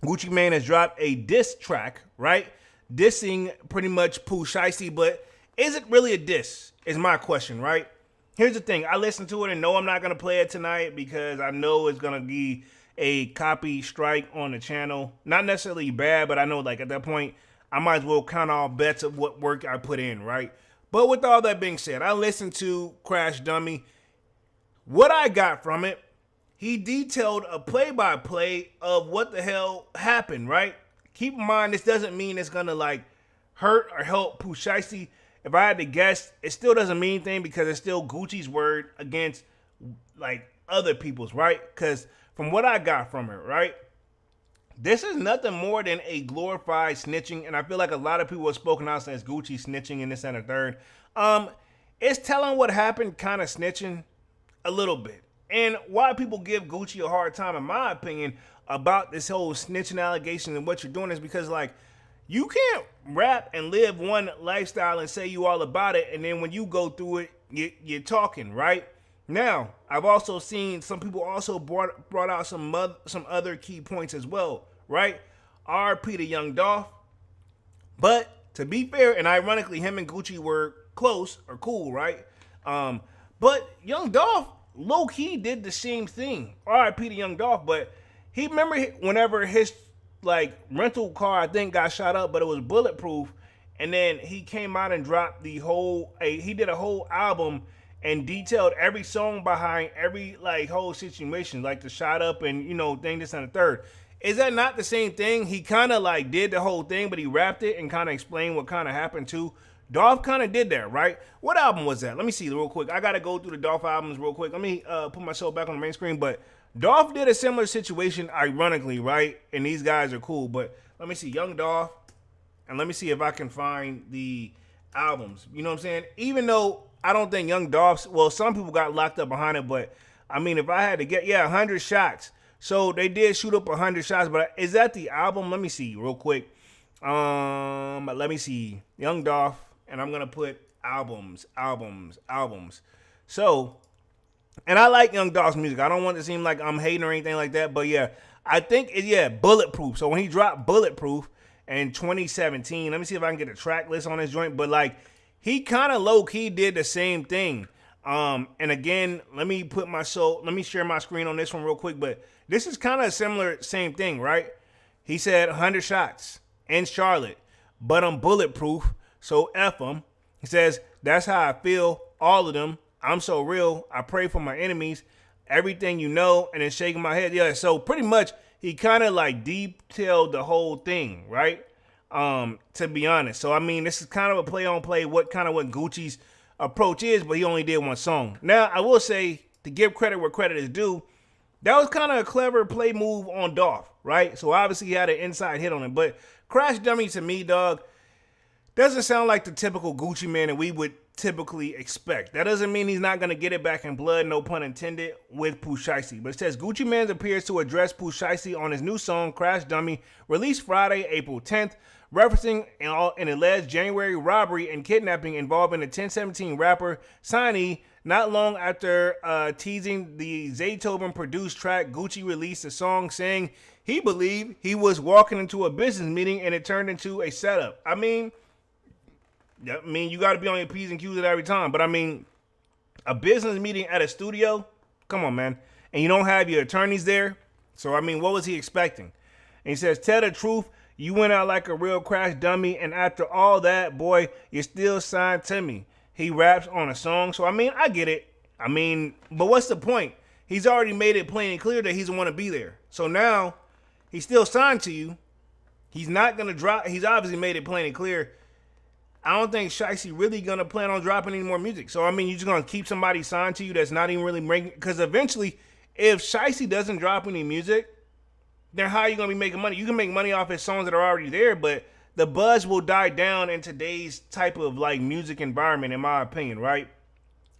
Gucci Mane has dropped a diss track, right? Dissing pretty much Pooh Shiesty, but is it really a diss? Is my question, right? Here's the thing. I listened to it and know I'm not going to play it tonight because I know it's going to be a copy strike on the channel. Not necessarily bad, but I know like at that point, I might as well count all bets of what work I put in, right? But with all that being said, I listened to Crash Dummy. What I got from it, he detailed a play-by-play of what the hell happened, right? Keep in mind, this doesn't mean it's going to like hurt or help Pooh Shiesty. If I had to guess, it still doesn't mean anything because it's still Gucci's word against like other people's, right? Because from what I got from it, right, this is nothing more than a glorified snitching, and I feel like a lot of people have spoken out since Gucci snitching in this and a third. It's telling what happened, kind of snitching a little bit, and why people give Gucci a hard time, in my opinion, about this whole snitching allegation and what you're doing is because like you can't rap and live one lifestyle and say you all about it, and then when you go through it, you're talking, right? Now, I've also seen some people also brought out some other key points as well, right? RP to Young Dolph. But to be fair, and ironically, him and Gucci were close or cool, right? But Young Dolph low-key did the same thing. RP to Young Dolph, but he remember whenever his like rental car, I think, got shot up, but it was bulletproof. And then he came out and dropped he did a whole album and detailed every song behind every like whole situation, like the shot up and, you know, thing, this and the third. Is that not the same thing? He kind of like did the whole thing, but he rapped it and kind of explained what kind of happened too. Dolph kind of did that, right? What album was that? Let me see real quick. I got to go through the Dolph albums real quick. Let me put myself back on the main screen, but Dolph did a similar situation, ironically, right? And these guys are cool, but let me see Young Dolph, and let me see if I can find the albums. You know what I'm saying? Even though I don't think Young Dolph's, well, some people got locked up behind it, but I mean, if I had to get, 100 shots. So they did shoot up 100 shots, but is that the album? Let me see real quick. Let me see Young Dolph, and I'm gonna put albums. So And I like Young Dolph's music. I don't want it to seem like I'm hating or anything like that. But yeah, I think Bulletproof. So when he dropped Bulletproof in 2017, let me see if I can get a track list on this joint. But like, he kind of low key did the same thing. And again, let me share my screen on this one real quick. But this is kind of similar, same thing, right? He said 100 shots in Charlotte, but I'm bulletproof, so F them. He says, that's how I feel, all of them. I'm so real, I pray for my enemies. Everything you know, and then shaking my head. Yeah, so pretty much he kind of like detailed the whole thing, right? To be honest. So I mean, this is kind of a play on play what Gucci's approach is, but he only did one song. Now, I will say, to give credit where credit is due, that was kind of a clever play move on Dolph, right? So obviously he had an inside hit on him. But Crash Dummy to me, dog, doesn't sound like the typical Gucci man that we would typically expect. That doesn't mean he's not going to get it back in blood, no pun intended, with Pooh Shiesty. But it says, Gucci Mane appears to address Pooh Shiesty on his new song, Crash Dummy, released Friday, April 10th, referencing an alleged January robbery and kidnapping involving the 1017 rapper Signee. Not long after teasing the Zaytoven-produced track, Gucci released a song saying he believed he was walking into a business meeting and it turned into a setup. I mean, you got to be on your P's and Q's at every time. But I mean, a business meeting at a studio? Come on, man. And you don't have your attorneys there? So, I mean, what was he expecting? And he says, tell the truth. You went out like a real Crash Dummy. And after all that, boy, you're still signed to me. He raps on a song. So, I mean, I get it. I mean, but what's the point? He's already made it plain and clear that he doesn't want to be there. So now he's still signed to you. He's not going to drop. He's obviously made it plain and clear. I don't think Shiesty really going to plan on dropping any more music. So, I mean, you're just going to keep somebody signed to you that's not even really making. Because eventually, if Shiesty doesn't drop any music, then how are you going to be making money? You can make money off his songs that are already there, but the buzz will die down in today's type of like music environment, in my opinion, right?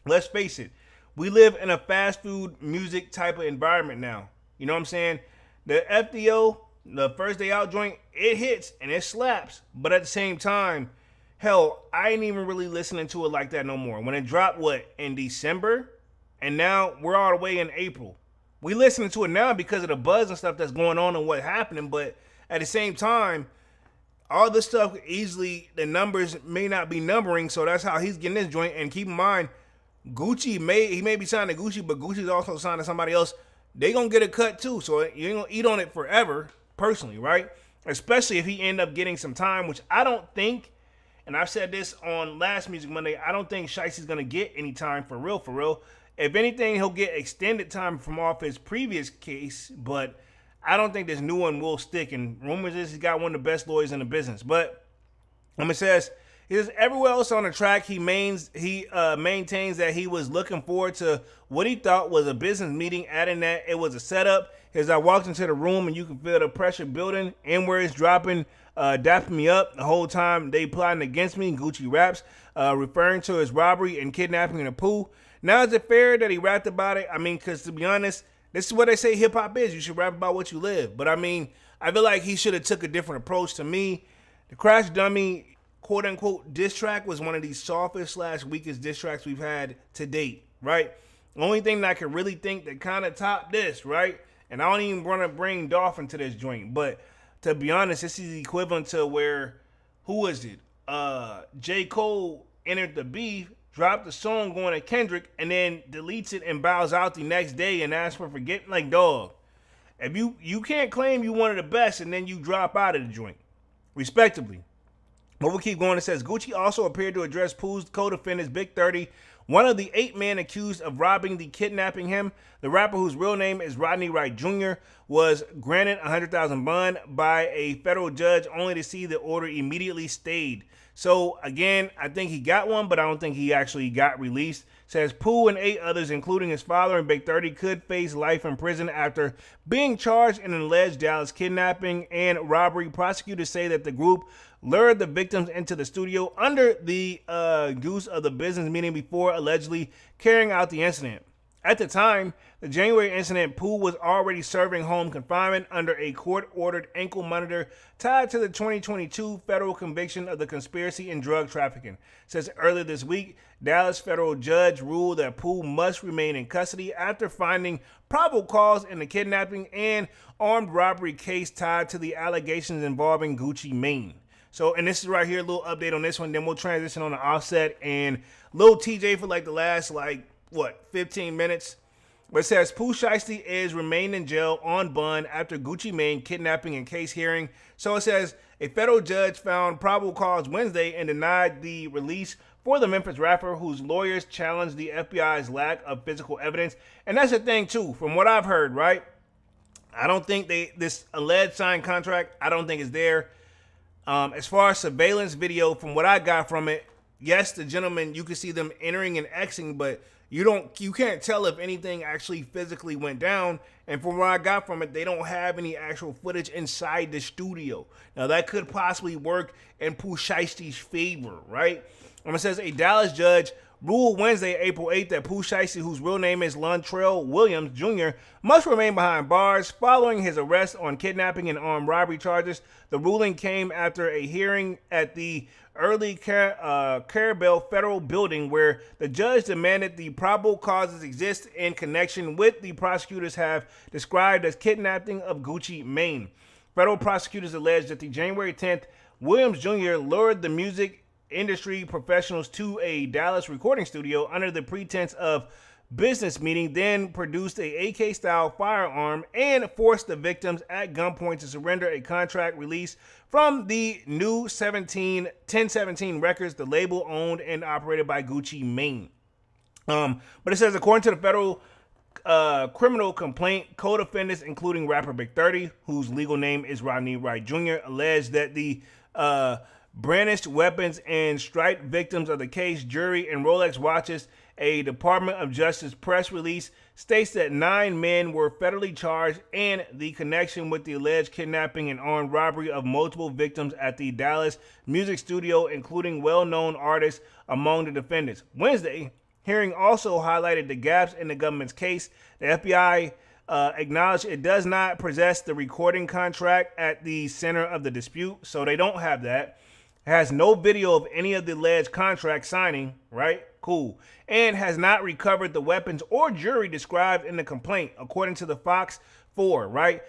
Let's face it. We live in a fast food music type of environment now. You know what I'm saying? The FDO, the first day out joint, it hits and it slaps. But at the same time, hell, I ain't even really listening to it like that no more. When it dropped, in December? And now we're all the way in April. We listening to it now because of the buzz and stuff that's going on and what's happening. But at the same time, all this stuff easily, the numbers may not be numbering, so that's how he's getting this joint. And keep in mind, Gucci may be signed to Gucci, but Gucci's also signed to somebody else. They gonna get a cut too, so you ain't gonna eat on it forever, personally, right? Especially if he end up getting some time, which I don't think, and I've said this on last Music Monday, I don't think Shiesty's gonna get any time for real, for real. If anything, he'll get extended time from off his previous case, but I don't think this new one will stick. And rumors is he's got one of the best lawyers in the business. But it says everywhere else on the track, he maintains that he was looking forward to what he thought was a business meeting, adding that it was a setup. As I walked into the room and you can feel the pressure building, and where it's dropping, dapping me up the whole time they plotting against me. Gucci raps, referring to his robbery and kidnapping in a Pooh. Now, is it fair that he rapped about it? I mean, because to be honest, this is what they say hip hop is. You should rap about what you live. But I mean, I feel like he should have took a different approach. To me, the Crash Dummy quote unquote diss track was one of the softest / weakest diss tracks we've had to date, right? The only thing that I could really think that kind of topped this, right? And I don't even want to bring Dolph into this joint, but to be honest, this is equivalent to where, who was it? J. Cole entered the beef, dropped the song going to Kendrick, and then deletes it and bows out the next day and asks for forgetting. Like, dog, if you can't claim you one of the best and then you drop out of the joint, respectively. But we'll keep going. It says, Gucci also appeared to address Pooh's co-defendants, Big 30, one of the 8 men accused of robbing and kidnapping him. The rapper, whose real name is Rodney Wright Jr., was granted $100,000 bond by a federal judge, only to see the order immediately stayed. So, again, I think he got one, but I don't think he actually got released. Says Pooh and 8 others, including his father and Big 30, could face life in prison after being charged in an alleged Dallas kidnapping and robbery. Prosecutors say that the group lured the victims into the studio under the goose of the business meeting before allegedly carrying out the incident. At the time, the January incident, Pooh was already serving home confinement under a court-ordered ankle monitor tied to the 2022 federal conviction of the conspiracy and drug trafficking. Says earlier this week, Dallas federal judge ruled that Pooh must remain in custody after finding probable cause in the kidnapping and armed robbery case tied to the allegations involving Gucci Mane. So, and this is right here, a little update on this one. Then we'll transition on the Offset and Lil Tjay for like the last 15 minutes. But it says Pooh Shiesty is remained in jail on bond after Gucci Mane kidnapping and case hearing. So it says a federal judge found probable cause Wednesday and denied the release for the Memphis rapper, whose lawyers challenged the FBI's lack of physical evidence. And that's the thing too, from what I've heard, right? I don't think this alleged signed contract, I don't think is there. As far as surveillance video, from what I got from it, yes, the gentleman, you can see them entering and exiting, but you can't tell if anything actually physically went down. And from what I got from it, they don't have any actual footage inside the studio. Now that could possibly work in Pooh Shiesty's favor, right? It says a Dallas judge ruled Wednesday, April 8th, that Pooh Shiesty, whose real name is Lontrell Williams Jr., must remain behind bars following his arrest on kidnapping and armed robbery charges. The ruling came after a hearing at the early Carabel Federal Building, where the judge demanded the probable causes exist in connection with the prosecutors have described as kidnapping of Gucci Mane. Federal prosecutors alleged that the January 10th, Williams Jr. lured the music industry professionals to a Dallas recording studio under the pretense of business meeting, then produced a AK-style firearm and forced the victims at gunpoint to surrender a contract release from the new 1017 Records, the label owned and operated by Gucci Mane. But it says, according to the federal criminal complaint, co-defendants, including rapper Big 30, whose legal name is Rodney Wright Jr., alleged that the brandished weapons and strike victims of the case. Jury and Rolex watches. A Department of Justice press release states that 9 men were federally charged in the connection with the alleged kidnapping and armed robbery of multiple victims at the Dallas music studio, including well-known artists among the defendants. Wednesday, hearing also highlighted the gaps in the government's case. The FBI acknowledged it does not possess the recording contract at the center of the dispute, so they don't have that. It has no video of any of the alleged contract signing, right? Cool. And has not recovered the weapons or jewelry described in the complaint, according to the Fox 4, right?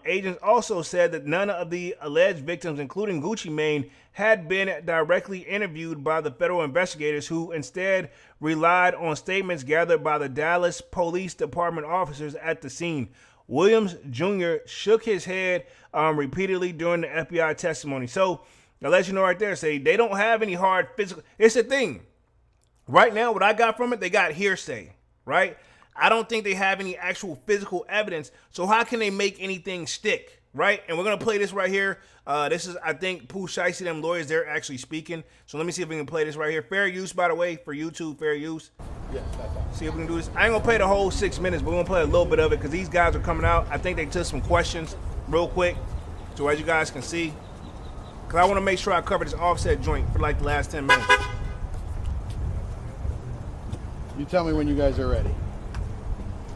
Agents also said that none of the alleged victims, including Gucci Mane, had been directly interviewed by the federal investigators, who instead relied on statements gathered by the Dallas Police Department officers at the scene. Williams Jr. shook his head repeatedly during the FBI testimony. So, I'll let you know right there, say they don't have any hard physical. It's a thing. Right now, what I got from it, they got hearsay, right? I don't think they have any actual physical evidence. So how can they make anything stick, right? And we're going to play this right here. This is, I think, Pooh Shiesty, them lawyers, they're actually speaking. So let me see if we can play this right here. Fair use, by the way, for YouTube, fair use. Yes, that's fine. See if we can do this. I ain't going to play the whole 6 minutes, but we're going to play a little bit of it because these guys are coming out. I think they took some questions real quick. So as you guys can see, because I want to make sure I cover this Offset joint for like the last 10 minutes. You tell me when you guys are ready.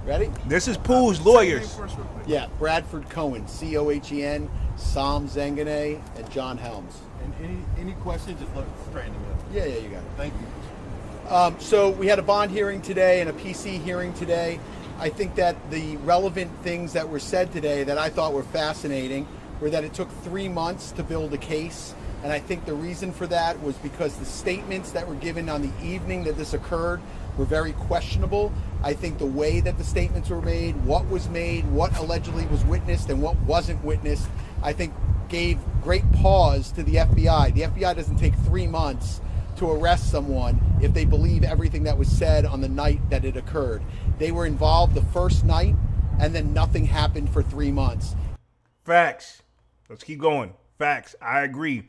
Ready? This is Pooh's lawyers. Yeah, Bradford Cohen, C-O-H-E-N, Sam Zengane, and John Helms. And any questions, just look straight in the middle. Yeah, you got it. Thank you. So we had a bond hearing today and a PC hearing today. I think that the relevant things that were said today that I thought were fascinating were that it took 3 months to build a case. And I think the reason for that was because the statements that were given on the evening that this occurred were very questionable. I think the way that the statements were made, what allegedly was witnessed and what wasn't witnessed, I think gave great pause to the FBI. The FBI doesn't take 3 months to arrest someone if they believe everything that was said on the night that it occurred. They were involved the first night and then nothing happened for 3 months. Facts. Let's keep going. Facts. I agree.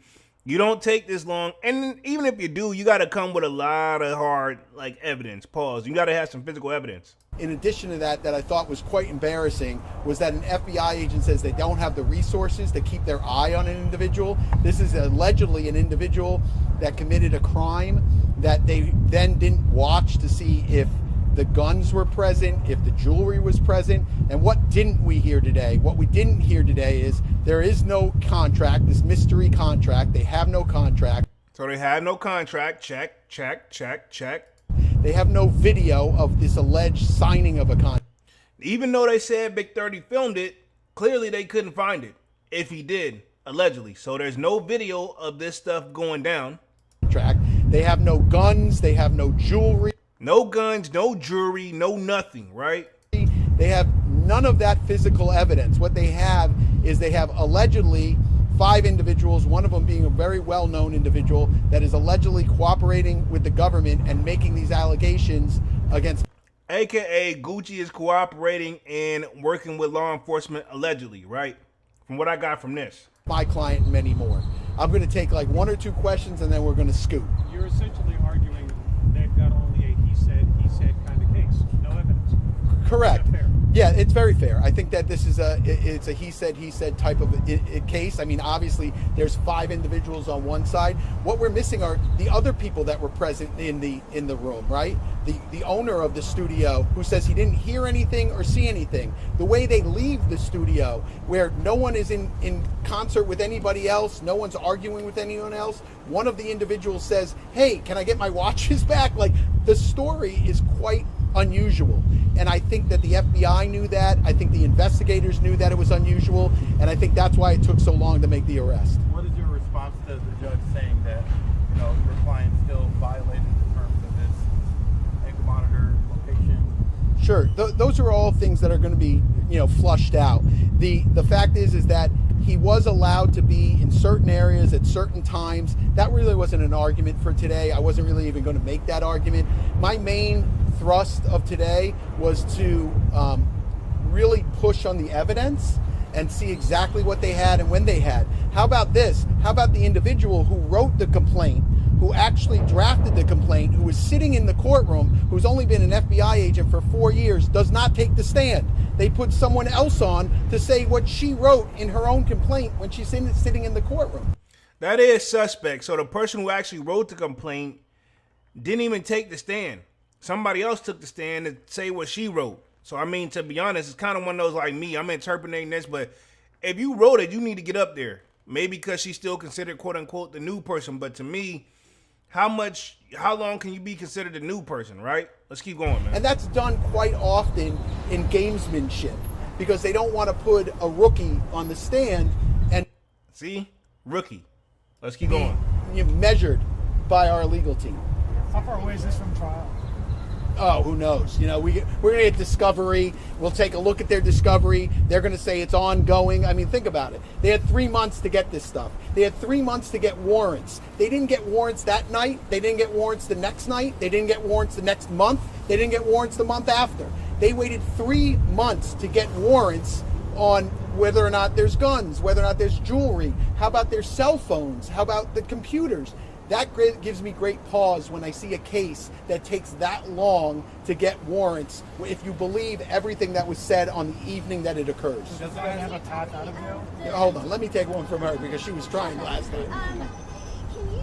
You don't take this long, and even if you do, you got to come with a lot of hard, evidence. Pause. You got to have some physical evidence. In addition to that I thought was quite embarrassing was that an FBI agent says they don't have the resources to keep their eye on an individual. This is allegedly an individual that committed a crime that they then didn't watch to see if the guns were present, if the jewelry was present. And what didn't we hear today? What we didn't hear today is there is no contract, this mystery contract. They have no contract. So they have no contract. Check, check, check, check. They have no video of this alleged signing of a contract. Even though they said Big 30 filmed it, clearly they couldn't find it, if he did, allegedly. So there's no video of this stuff going down. They have no guns, they have no jewelry. No guns, no jewelry, no nothing, right? They have none of that physical evidence. What they have is they have allegedly 5 individuals, one of them being a very well-known individual that is allegedly cooperating with the government and making these allegations against. AKA Gucci is cooperating and working with law enforcement allegedly, right? From what I got from this. My client and many more. I'm going to take like 1 or 2 questions and then we're going to scoot. You're essentially arguing they've got only a he said kind of case, no evidence. Correct. Is that fair? Yeah, it's very fair. I think that this is it's a he said type of a case. I mean, obviously there's 5 individuals on one side. What we're missing are the other people that were present in the room, right? The owner of the studio who says he didn't hear anything or see anything. The way they leave the studio where no one is in concert with anybody else, no one's arguing with anyone else. One of the individuals says, "Hey, can I get my watches back?" Like, the story is quite unusual. And I think that the FBI knew that. I think the investigators knew that it was unusual. And I think that's why it took so long to make the arrest. What is your response to the judge saying that, you know, your client still violated the terms of his ankle monitor location? Sure, those are all things that are going to be, flushed out. The fact is that he was allowed to be in certain areas at certain times. That really wasn't an argument for today. I wasn't really even going to make that argument. My main thrust of today was to really push on the evidence and see exactly what they had and when they had. How about this? How about the individual who wrote the complaint, who actually drafted the complaint, who was sitting in the courtroom, who's only been an FBI agent for 4 years, does not take the stand. They put someone else on to say what she wrote in her own complaint when she's sitting in the courtroom. That is suspect. So the person who actually wrote the complaint didn't even take the stand. Somebody else took the stand to say what she wrote. So, I mean, to be honest, it's kind of one of those like me. I'm interpreting this, but if you wrote it, you need to get up there. Maybe because she's still considered, quote unquote, the new person. But to me, how long can you be considered the new person, right? Let's keep going, man. And that's done quite often in gamesmanship because they don't want to put a rookie on the stand and see, rookie. Let's keep going. Measured by our legal team. How far away is this from trial? Oh, who knows? We're going to get discovery. We'll take a look at their discovery. They're going to say it's ongoing. I mean, think about it. They had 3 months to get this stuff. They had 3 months to get warrants. They didn't get warrants that night. They didn't get warrants the next night. They didn't get warrants the next month. They didn't get warrants the month after. They waited 3 months to get warrants on whether or not there's guns, whether or not there's jewelry. How about their cell phones? How about the computers? That gives me great pause when I see a case that takes that long to get warrants, if you believe everything that was said on the evening that it occurs. Does the guy have a path out of jail? Hold on, let me take one from her because she was trying last time. Can you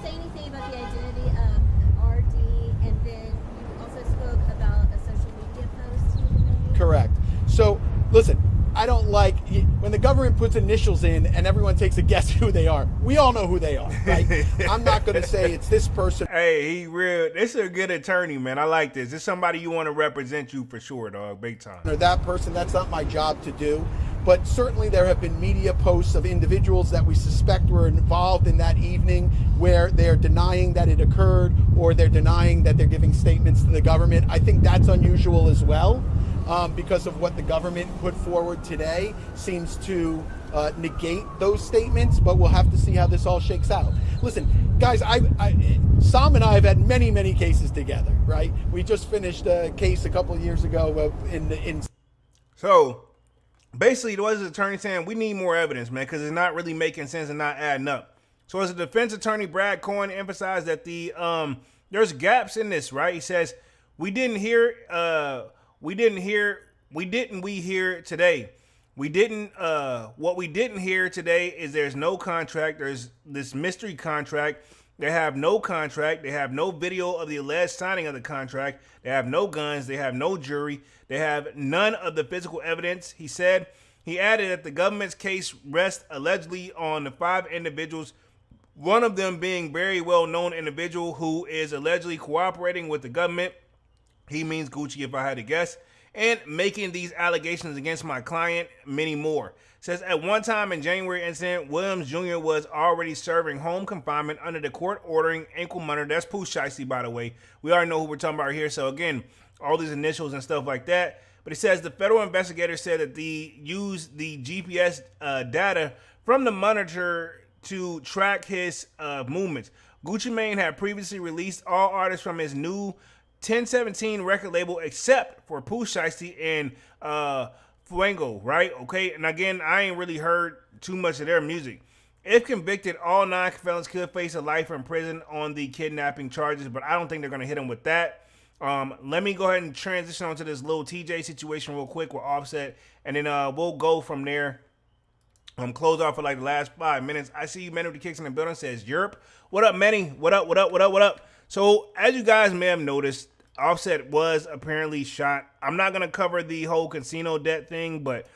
say anything about the identity of RD, and then you also spoke about a social media post you made? Correct. So, listen, I don't like when the government puts initials in and everyone takes a guess who they are. We all know who they are, right? I'm not going to say it's this person. Hey, this is a good attorney, man. I like this. This is somebody you want to represent you for sure, dog. Big time. Or that person. That's not my job to do. But certainly there have been media posts of individuals that we suspect were involved in that evening where they're denying that it occurred or they're denying that they're giving statements to the government. I think that's unusual as well. Because of what the government put forward today seems to negate those statements, but we'll have to see how this all shakes out. Listen, guys, Sam and I have had many, many cases together, right? We just finished a case a couple of years ago in. So, basically, there was an attorney saying we need more evidence, man, because it's not really making sense and not adding up. So, as a defense attorney, Brad Cohen emphasized that there's gaps in this, right? He says, we didn't hear today. What we didn't hear today is there's no contract. There's this mystery contract. They have no contract. They have no video of the alleged signing of the contract. They have no guns. They have no jury. They have none of the physical evidence. He said. He added that the government's case rests allegedly on the 5 individuals, one of them being very well-known individual who is allegedly cooperating with the government. He means Gucci, if I had to guess, and making these allegations against my client, many more. Says at one time in January incident, Williams Jr. was already serving home confinement under the court ordering ankle monitor. That's Pooh Shiesty, by the way. We already know who we're talking about here. So again, all these initials and stuff like that. But it says the federal investigator said that they used the GPS data from the monitor to track his movements. Gucci Mane had previously released all artists from his new 1017 record label except for Pooh Shiesty and Fuego, right? Okay, and again, I ain't really heard too much of their music. If convicted, all 9 felons could face a life in prison on the kidnapping charges, but I don't think they're going to hit him with that. Let me go ahead and transition onto this little Tjay situation real quick with Offset, and then we'll go from there. Close off for like the last 5 minutes. I see you, Manny with the Kicks in the building. Says Europe. What up, Manny? What up? What up? What up? What up? So as you guys may have noticed, Offset was apparently shot. I'm not gonna cover the whole casino debt thing, but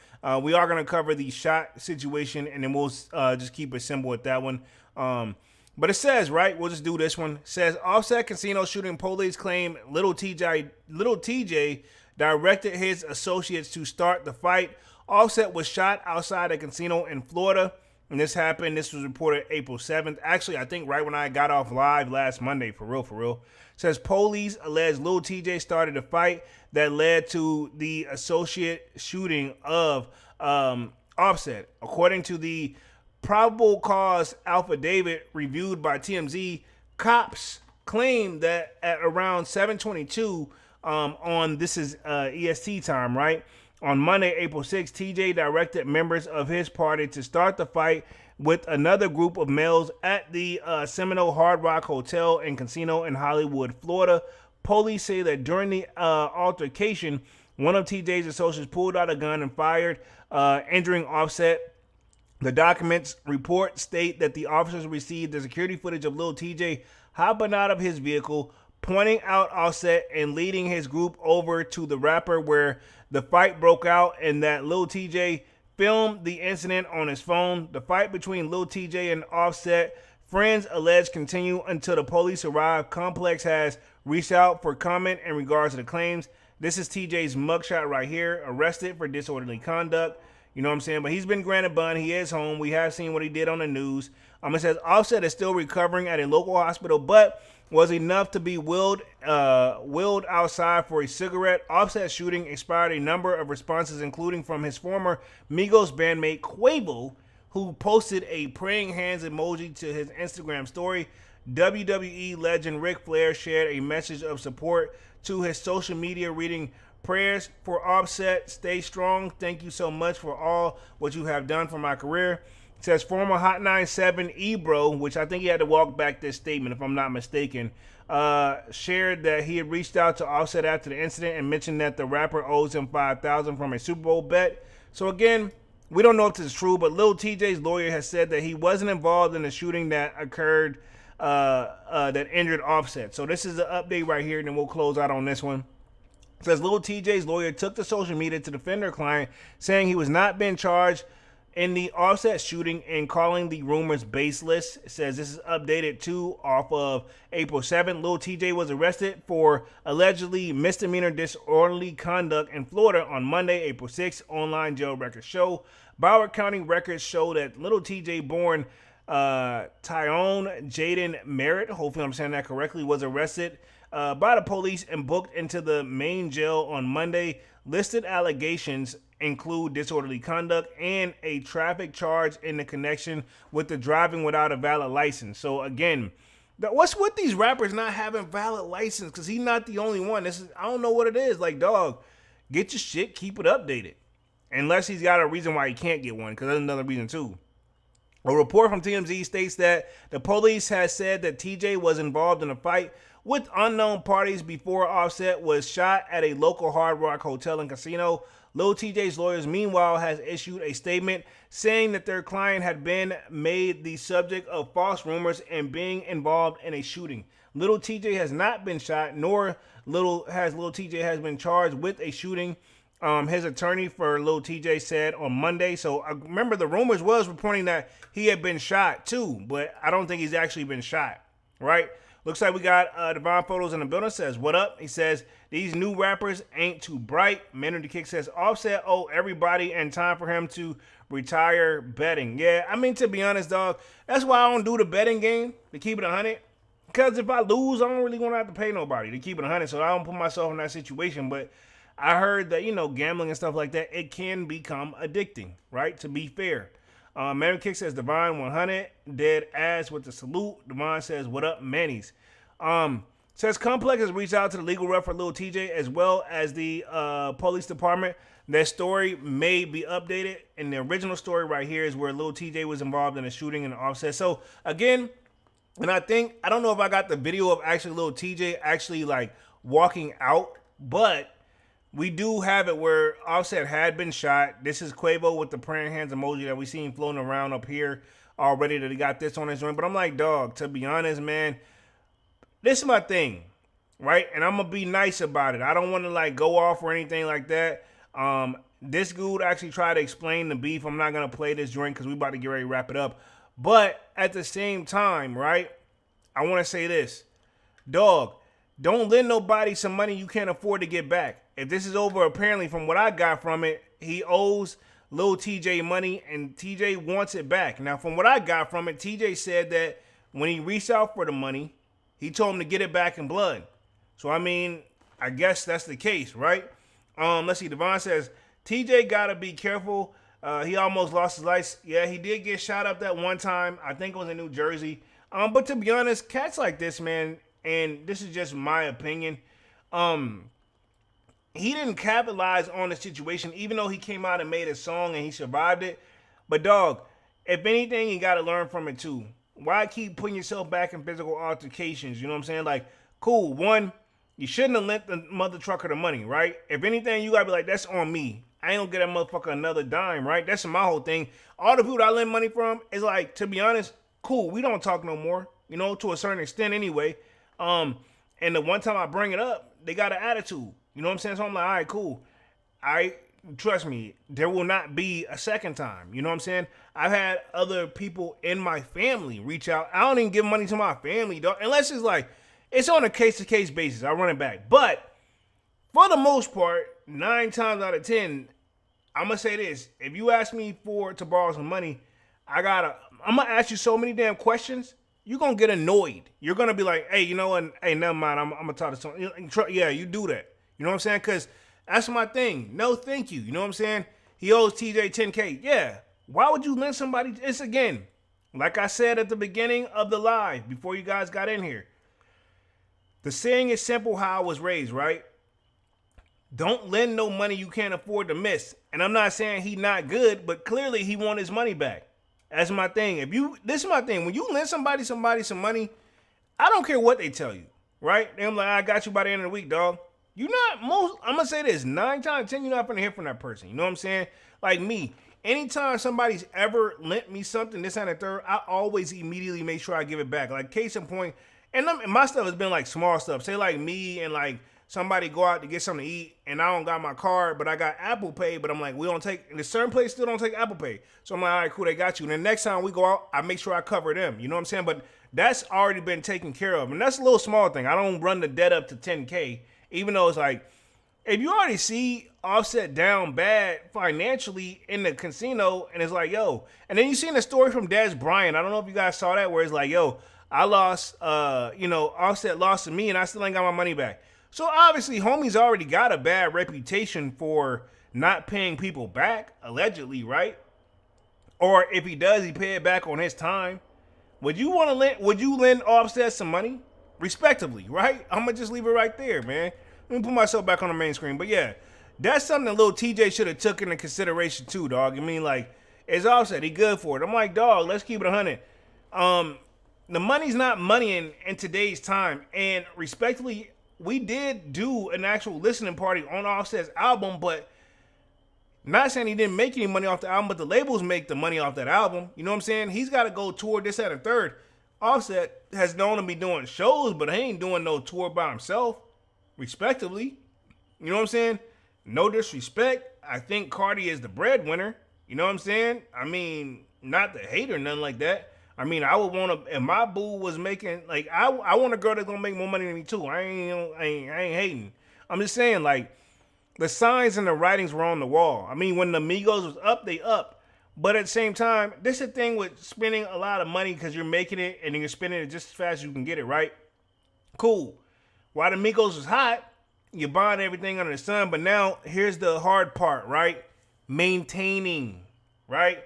we are gonna cover the shot situation, and then we'll just keep it simple with that one. But it says, right, we'll just do this one. It says, Offset casino shooting police claim Little Tjay directed his associates to start the fight. Offset was shot outside a casino in Florida. And this was reported April 7th. Actually, I think right when I got off live last Monday, for real. It says police allege Lil Tjay started a fight that led to the associate shooting of Offset. According to the probable cause affidavit reviewed by TMZ, cops claim that at around 7:22 on this is EST time, right? On Monday, April 6th, Tjay directed members of his party to start the fight with another group of males at the Seminole Hard Rock Hotel and Casino in Hollywood, Florida. Police say that during the altercation, one of Tjay's associates pulled out a gun and fired, injuring Offset. The documents report state that the officers received the security footage of Lil Tjay hopping out of his vehicle, pointing out Offset and leading his group over to the rapper where the fight broke out, and that Lil Tjay filmed the incident on his phone. The fight between Lil Tjay and Offset friends alleged continue until the police arrive. Complex has reached out for comment in regards to the claims. This is Tjay's mugshot right here, arrested for disorderly conduct. You know what I'm saying? But he's been granted bond. He is home. We have seen what he did on the news. It says Offset is still recovering at a local hospital, but was enough to be wheeled outside for a cigarette. Offset shooting inspired a number of responses, including from his former Migos bandmate Quavo, who posted a praying hands emoji to his Instagram story. WWE legend Ric Flair shared a message of support to his social media, reading, "Prayers for Offset. Stay strong. Thank you so much for all what you have done for my career." It says former Hot 97 Ebro, which I think he had to walk back this statement if I'm not mistaken, shared that he had reached out to Offset after the incident and mentioned that the rapper owes him $5,000 from a Super Bowl bet. So again, we don't know if this is true, but Lil Tjay's lawyer has said that he wasn't involved in the shooting that occurred that injured Offset. So this is the update right here, and then we'll close out on this one. It says Lil Tjay's lawyer took to social media to defend her client, saying he was not being charged in the Offset shooting and calling the rumors baseless. It says this is updated too off of April 7th. Lil Tjay was arrested for allegedly misdemeanor disorderly conduct in Florida on Monday, April 6th. Online jail records show. Broward County records show that Lil Tjay, born Tyone Jaden Merritt, hopefully I'm saying that correctly, was arrested by the police and booked into the main jail on Monday. Listed allegations include disorderly conduct and a traffic charge in the connection with the driving without a valid license. So again, what's with these rappers not having valid license? Because he's not the only one. I don't know what it is. Like, dog, get your shit, keep it updated. Unless he's got a reason why he can't get one, because that's another reason too. A report from TMZ states that the police has said that Tjay was involved in a fight with unknown parties before Offset was shot at a local Hard Rock hotel and casino. Lil TJ's lawyers, meanwhile, has issued a statement saying that their client had been made the subject of false rumors and being involved in a shooting. Lil TJ has not been shot, nor Lil TJ has been charged with a shooting. His attorney for Lil TJ said on Monday. So I remember the rumors was reporting that he had been shot too, but I don't think he's actually been shot, right? Looks like we got Divine Photos in the building. Says, what up? He says, these new rappers ain't too bright. Man of the Kick says, Offset owe everybody and time for him to retire betting. Yeah, I mean, to be honest, dog, that's why I don't do the betting game, to keep it 100. Because if I lose, I don't really want to have to pay nobody, to keep it 100. So I don't put myself in that situation. But I heard that, gambling and stuff like that, it can become addicting, right? To be fair. Mary Kick says, Divine 100, dead ass with the salute. Divine says, what up, Manny's? Says Complex has reached out to the legal rep for Lil TJ as well as the police department. That story may be updated. And the original story right here is where Lil TJ was involved in a shooting in Offset. So, again, and I don't know if I got the video of actually Lil TJ actually, like, walking out, but we do have it where Offset had been shot. This is Quavo with the praying hands emoji that we seen floating around up here already, that he got this on his joint. But I'm like, dog, to be honest, man, this is my thing, right? And I'm going to be nice about it. I don't want to, like, go off or anything like that. This dude actually tried to explain the beef. I'm not going to play this joint because we about to get ready to wrap it up. But at the same time, right, I want to say this. Dog, don't lend nobody some money you can't afford to get back. If this is over, apparently from what I got from it, he owes Lil TJ money and TJ wants it back. Now, from what I got from it, TJ said that when he reached out for the money, he told him to get it back in blood. So, I mean, I guess that's the case, right? Let's see. Devon says, TJ got to be careful. He almost lost his life. Yeah, he did get shot up that one time. I think it was in New Jersey. But to be honest, cats like this, man, and this is just my opinion, he didn't capitalize on the situation, even though he came out and made a song and he survived it. But, dog, if anything, you got to learn from it, too. Why keep putting yourself back in physical altercations? You know what I'm saying? Like, cool. One, you shouldn't have lent the mother trucker the money, right? If anything, you got to be like, that's on me. I ain't going to get that motherfucker another dime, right? That's my whole thing. All the people that I lend money from is like, to be honest, cool. We don't talk no more, to a certain extent anyway. And the one time I bring it up, they got an attitude. You know what I'm saying? So I'm like, all right, cool. Trust me, there will not be a second time. You know what I'm saying? I've had other people in my family reach out. I don't even give money to my family, dog, unless it's like, it's on a case-to-case basis. I run it back. But for the most part, 9 times out of 10, I'm going to say this. If you ask me to borrow some money, I'm going to ask you so many damn questions, you're going to get annoyed. You're going to be like, hey, you know what? Hey, never mind. I'm going to talk to someone. Yeah, you do that. You know what I'm saying? Because that's my thing. No, thank you. You know what I'm saying? He owes TJ $10K. Yeah. Why would you lend somebody this again? Like I said at the beginning of the live, before you guys got in here, the saying is simple how I was raised, right? Don't lend no money you can't afford to miss. And I'm not saying he not good, but clearly he want his money back. That's my thing. This is my thing. When you lend somebody some money, I don't care what they tell you, right? They're like, I got you by the end of the week, dog. I'm going to say this, 9 times 10, you're not going to hear from that person. You know what I'm saying? Like me, anytime somebody's ever lent me something, this and the third, I always immediately make sure I give it back. Like, case in point, and my stuff has been like small stuff. Say like me and like somebody go out to get something to eat and I don't got my card, but I got Apple Pay, but I'm like, we don't take, and the certain place still don't take Apple Pay. So I'm like, all right, cool, they got you. And the next time we go out, I make sure I cover them. You know what I'm saying? But that's already been taken care of. And that's a little small thing. I don't run the debt up to 10K. Even though it's like, if you already see Offset down bad financially in the casino, and it's like, yo, and then you seen the story from Des Bryant. I don't know if you guys saw that, where it's like, yo, I lost, Offset lost to me, and I still ain't got my money back. So obviously, homie's already got a bad reputation for not paying people back, allegedly, right? Or if he does, he pay it back on his time. Would you lend Offset some money? Respectively, right? I'm gonna just leave it right there, man. Let me put myself back on the main screen. But yeah, that's something that little TJ should have took into consideration too, dog. I mean, like, it's Offset, he good for it. I'm like, dog, let's keep it 100. The money's not money in today's time. And respectfully, we did do an actual listening party on Offset's album, but Not saying he didn't make any money off the album, but the labels make the money off that album. You know what I'm saying? He's got to go tour this, that, and third. Offset has known to be doing shows, but he ain't doing no tour by himself, respectively. You know what I'm saying? No disrespect. I think Cardi is the breadwinner. You know what I'm saying? I mean, not the hater, nothing like that. I mean, I would want to, if my boo was making, like, I want a girl that's going to make more money than me, too. I ain't hating. I'm just saying, like, the signs and the writings were on the wall. I mean, when the Migos was up, they up. But at the same time, this is the thing with spending a lot of money because you're making it and then you're spending it just as fast as you can get it, right? Cool. While the Migos was hot, you're buying everything under the sun. But now, here's the hard part, right? Maintaining, right?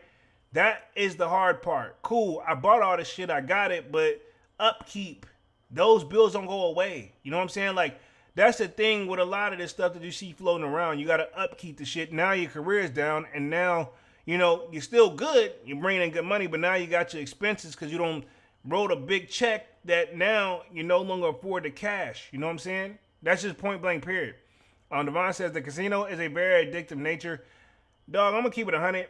That is the hard part. Cool, I bought all this shit, I got it, but upkeep. Those bills don't go away. You know what I'm saying? Like, that's the thing with a lot of this stuff that you see floating around. You got to upkeep the shit. Now your career is down, and now, you know, you're still good. You're bringing in good money, but now you got your expenses because you don't wrote a big check that now you no longer afford the cash. You know what I'm saying? That's just point blank, period. Devon says the casino is a very addictive nature. Dog, I'm going to keep it 100.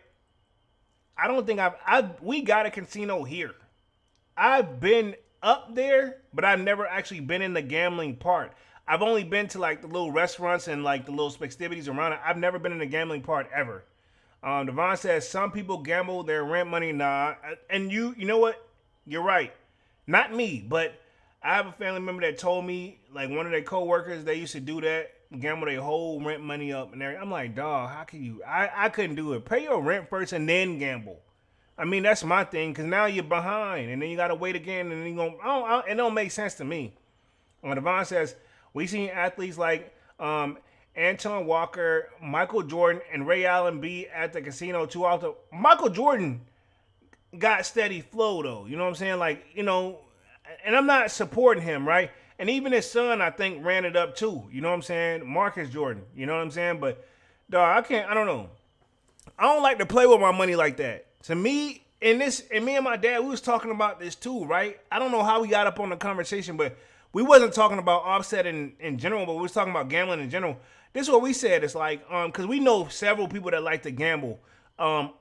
I don't think we got a casino here. I've been up there, but I've never actually been in the gambling part. I've only been to like the little restaurants and like the little festivities around it. I've never been in the gambling part ever. Devon says some people gamble their rent money. Nah, and you know what? You're right. Not me, but I have a family member that told me, like one of their coworkers, they used to do that, gamble their whole rent money up and everything. I'm like, dog, how can you? I couldn't do it. Pay your rent first and then gamble. I mean, that's my thing, because now you're behind and then you got to wait again and then you're going, it don't make sense to me. Devon says, we seen athletes like Anton Walker, Michael Jordan, and Ray Allen be at the casino too often. Michael Jordan got steady flow, though. You know what I'm saying? Like, you know, and I'm not supporting him, right? And even his son, I think, ran it up too. You know what I'm saying? Marcus Jordan. You know what I'm saying? But, dog, I don't know. I don't like to play with my money like that. To me, and me and my dad, we was talking about this too, right? I don't know how we got up on the conversation, but we wasn't talking about Offset in general, but we was talking about gambling in general. This is what we said. It's like, because we know several people that like to gamble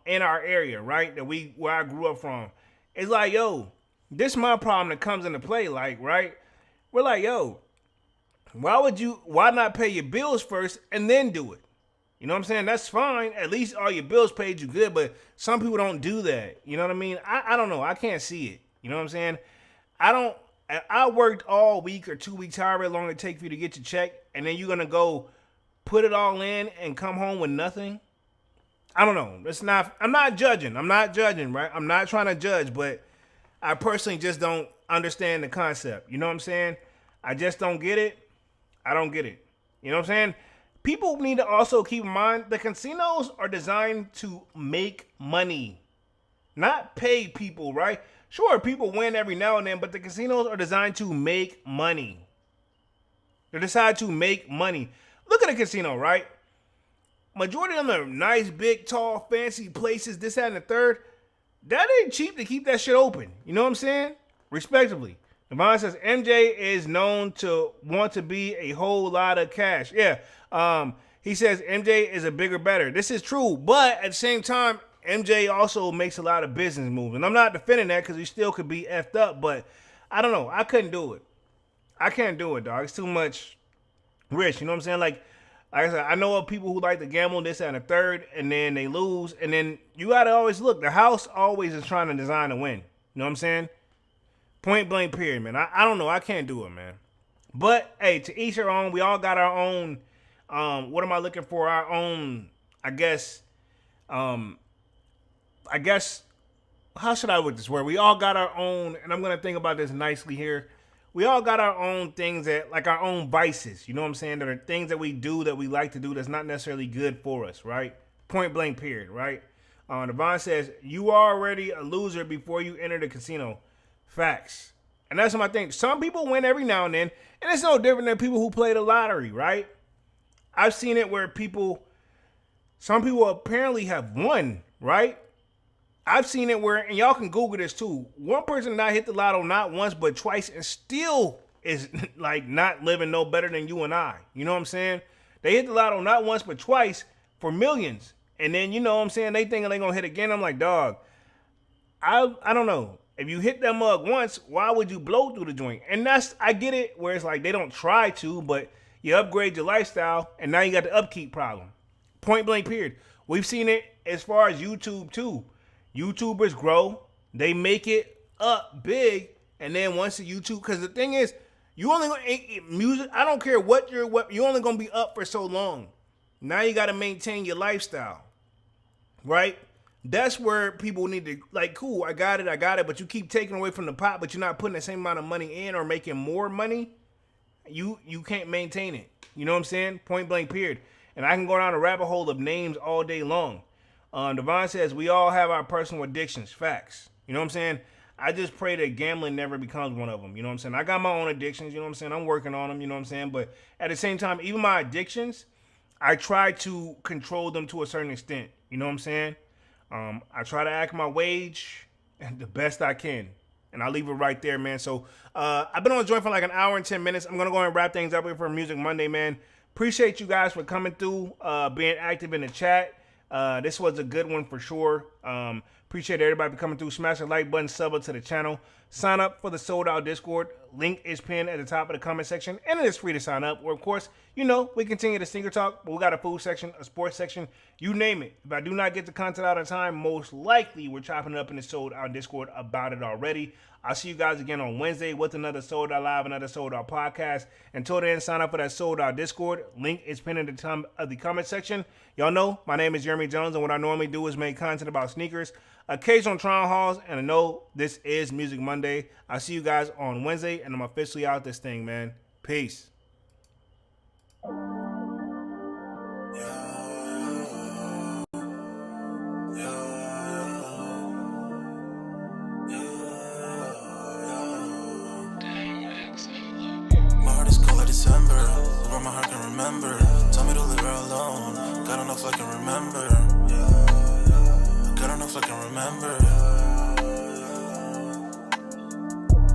in our area, right? Where I grew up from. It's like, yo, this is my problem that comes into play, like, right? We're like, yo, why not pay your bills first and then do it? You know what I'm saying? That's fine. At least all your bills paid you good, but some people don't do that. You know what I mean? I don't know. I can't see it. You know what I'm saying? I worked all week or 2 weeks, however long it takes for you to get your check, and then you're going to go put it all in and come home with nothing? I don't know. I'm not judging. Right? I'm not trying to judge, but I personally just don't understand the concept. You know what I'm saying? I just don't get it. I don't get it. You know what I'm saying? People need to also keep in mind the casinos are designed to make money, not pay people, right? Sure, people win every now and then, but the casinos are designed to make money. They're designed to make money. Look at a casino, right? Majority of them are nice, big, tall, fancy places, this, that, and the third. That ain't cheap to keep that shit open. You know what I'm saying? Respectively. Devon says MJ is known to want to be a whole lot of cash. Yeah. He says MJ is a bigger, better. This is true, but at the same time, MJ also makes a lot of business moves. And I'm not defending that because he still could be effed up, but I don't know. I couldn't do it. I can't do it, dog. It's too much risk. You know what I'm saying? Like I said, I know of people who like to gamble this and a third, and then they lose. And then you got to always look. The house always is trying to design to win. You know what I'm saying? Point blank, period, man. I don't know. I can't do it, man. But, hey, to each their own. We all got our own, what am I looking for? Our own, I guess, how should I put this word? We all got our own, and I'm going to think about this nicely here. We all got our own things that, like our own vices, you know what I'm saying? That are things that we do that we like to do that's not necessarily good for us, right? Point blank, period, right? Devon says, you are already a loser before you enter the casino. Facts. And that's my thing. Some people win every now and then, and it's no different than people who play the lottery, right? I've seen it where some people apparently have won, right? I've seen it where, and y'all can Google this too, one person not hit the lotto not once but twice and still is like not living no better than you and I. You know what I'm saying? They hit the lotto not once but twice for millions And then, you know what I'm saying, they thinking they gonna hit again. I'm like, dog, I don't know. If you hit that mug once, why would you blow through the joint? And I get it, where it's like they don't try to, but you upgrade your lifestyle, and now you got the upkeep problem. Point blank, period. We've seen it as far as YouTube too. YouTubers grow, they make it up big, and then once the YouTube, because the thing is, you only gonna music. I don't care what you're only gonna be up for so long. Now you got to maintain your lifestyle, right? That's where people need to, like, cool, I got it, but you keep taking away from the pot, but you're not putting the same amount of money in or making more money. You can't maintain it. You know what I'm saying? Point blank, period. And I can go down a rabbit hole of names all day long. Devon says, we all have our personal addictions. Facts. You know what I'm saying? I just pray that gambling never becomes one of them. You know what I'm saying? I got my own addictions. You know what I'm saying? I'm working on them. You know what I'm saying? But at the same time, even my addictions, I try to control them to a certain extent. You know what I'm saying? I try to act my wage the best I can. And I'll leave it right there, man. So I've been on the joint for like an hour and 10 minutes. I'm going to go and wrap things up here for Music Monday, man. Appreciate you guys for coming through, being active in the chat. This was a good one for sure. Appreciate everybody for coming through. Smash the like button, sub up to the channel. Sign up for the Sold Out Discord. Link is pinned at the top of the comment section. And it is free to sign up. Or, of course, you know, we continue the sneaker talk. But we got a food section, a sports section. You name it. If I do not get the content out on time, most likely we're chopping it up in the Sold Out Discord about it already. I'll see you guys again on Wednesday with another Sold Out Live, another Sold Out podcast. Until then, sign up for that Sold Out Discord. Link is pinned in the top of the comment section. Y'all know my name is Jeremy Jones, and what I normally do is make content about sneakers, occasional trial hauls, and I know this is Music Monday. I'll see you guys on Wednesday, and I'm officially out this thing, man. Peace. December, where my heart can remember. Tell me to leave her alone. God don't know if I can remember. God don't know if I can remember.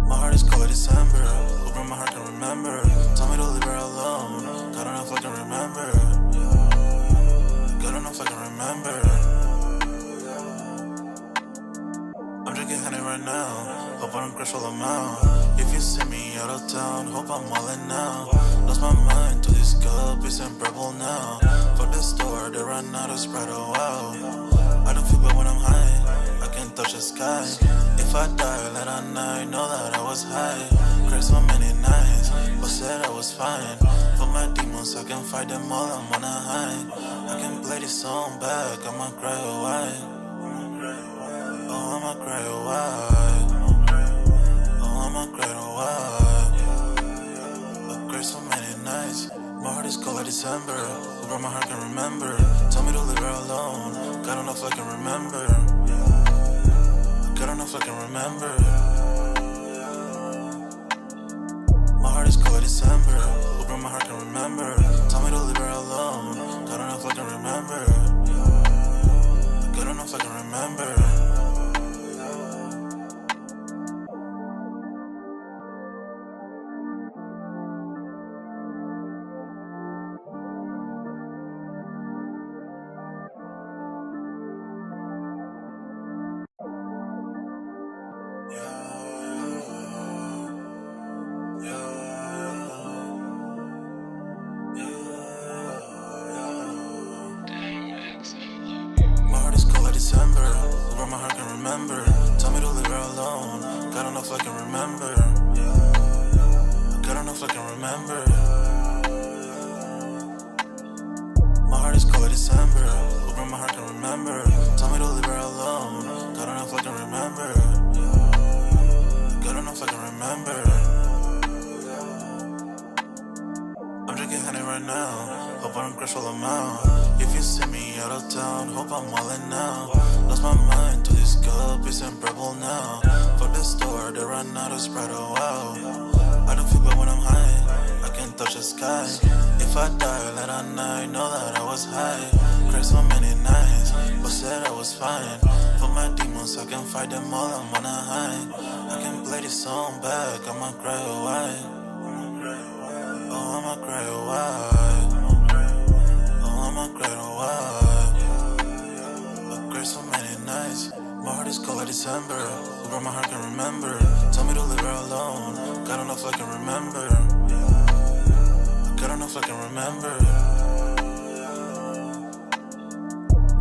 My heart is cold like December, where my heart can remember. Tell me to leave her alone. God don't know if I can remember. God don't know if I can remember. I'm drinking honey right now. Hope I don't crash while I'm out. If you see me out of town, hope I'm wildin' now. Lost my mind to this cup, it's unbearable now. For the store, they run out of Sprite, oh wow. I don't feel bad when I'm high, I can't touch the sky. If I die, let a night know that I was high. Cried so many nights, but said I was fine. For my demons, I can fight them all, I'm on a high. I can play this song back, I'ma cry a while. Oh, I'ma cry a while. Oh, I'ma cry a while. I cried so many nights. My heart is cold like December. Where my heart can remember. Tell me to leave her alone. God don't know if I can remember. God don't know if I can remember. My heart is cold like December. Where my heart can remember. Tell me to leave her alone. God don't know if I can remember. God don't know if I can remember. December, where my heart can remember. Tell me to leave her alone. God don't know if I can remember. God don't know if I can remember. My heart is cold like December, where my heart can remember. Tell me to leave her alone. God don't know if I can remember. God don't know if I can remember. I'm drinking honey right now. Hope I don't crash while I'm out. If you see me out of town, hope I'm wildin' now. Lost my mind to this cup, it's unbearable now. For the store, they run out of Sprite, oh wow. I don't feel bad when I'm high, I can't touch the sky. If I die, let a night know that I was high. Cried so many nights, but said I was fine. For my demons, I can fight them all, I'm on a high. I can play this song back, I'ma cry a while. Oh, I'ma cry a while. Oh, I'ma cry a while. but my heart can remember. Tell me to leave her alone. God don't know if I can remember. God don't know if I can remember.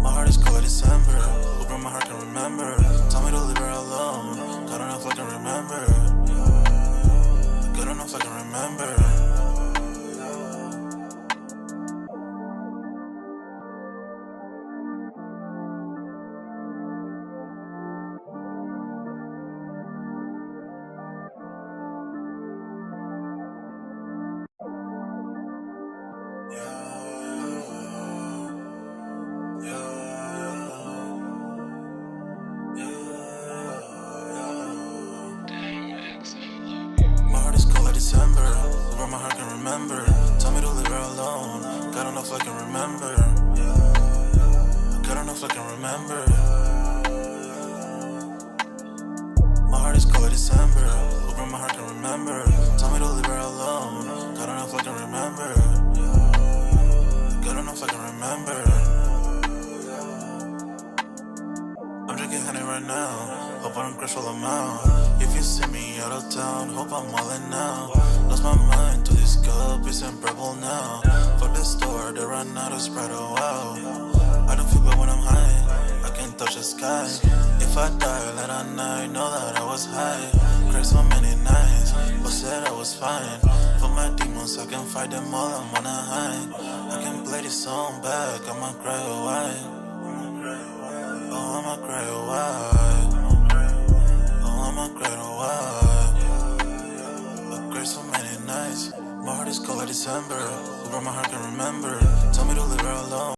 My heart is cold like December, but my heart can remember. Tell me to leave her alone. God don't know if I can remember. God don't know if I can remember. My heart is cold like December, but my heart can remember. Tell me to leave her alone. God don't know if I can remember. God don't know if I can remember. My heart is cold like December, but my heart can remember. Tell me to leave her alone. God don't know if I can remember. God don't know if I can remember. I'm drinking honey right now. Hope I don't crash all amount. If you see me out of town, hope I'm wildin' now. Lost my mind to this cup, it's in purple now. Fuck the store, they run out of Sprite, oh wow. I don't feel bad when I'm high, I can touch the sky. If I die late at night, know that I was high. Cried so many nights, but said I was fine. For my demons, I can fight them all, I'm on a high. I can play this song back, I'ma cry a while. Oh, I'ma cry a while. Oh, I'ma cry a while. I cried so many nights. My heart is cold like December, but my heart can remember. Tell me to leave her alone.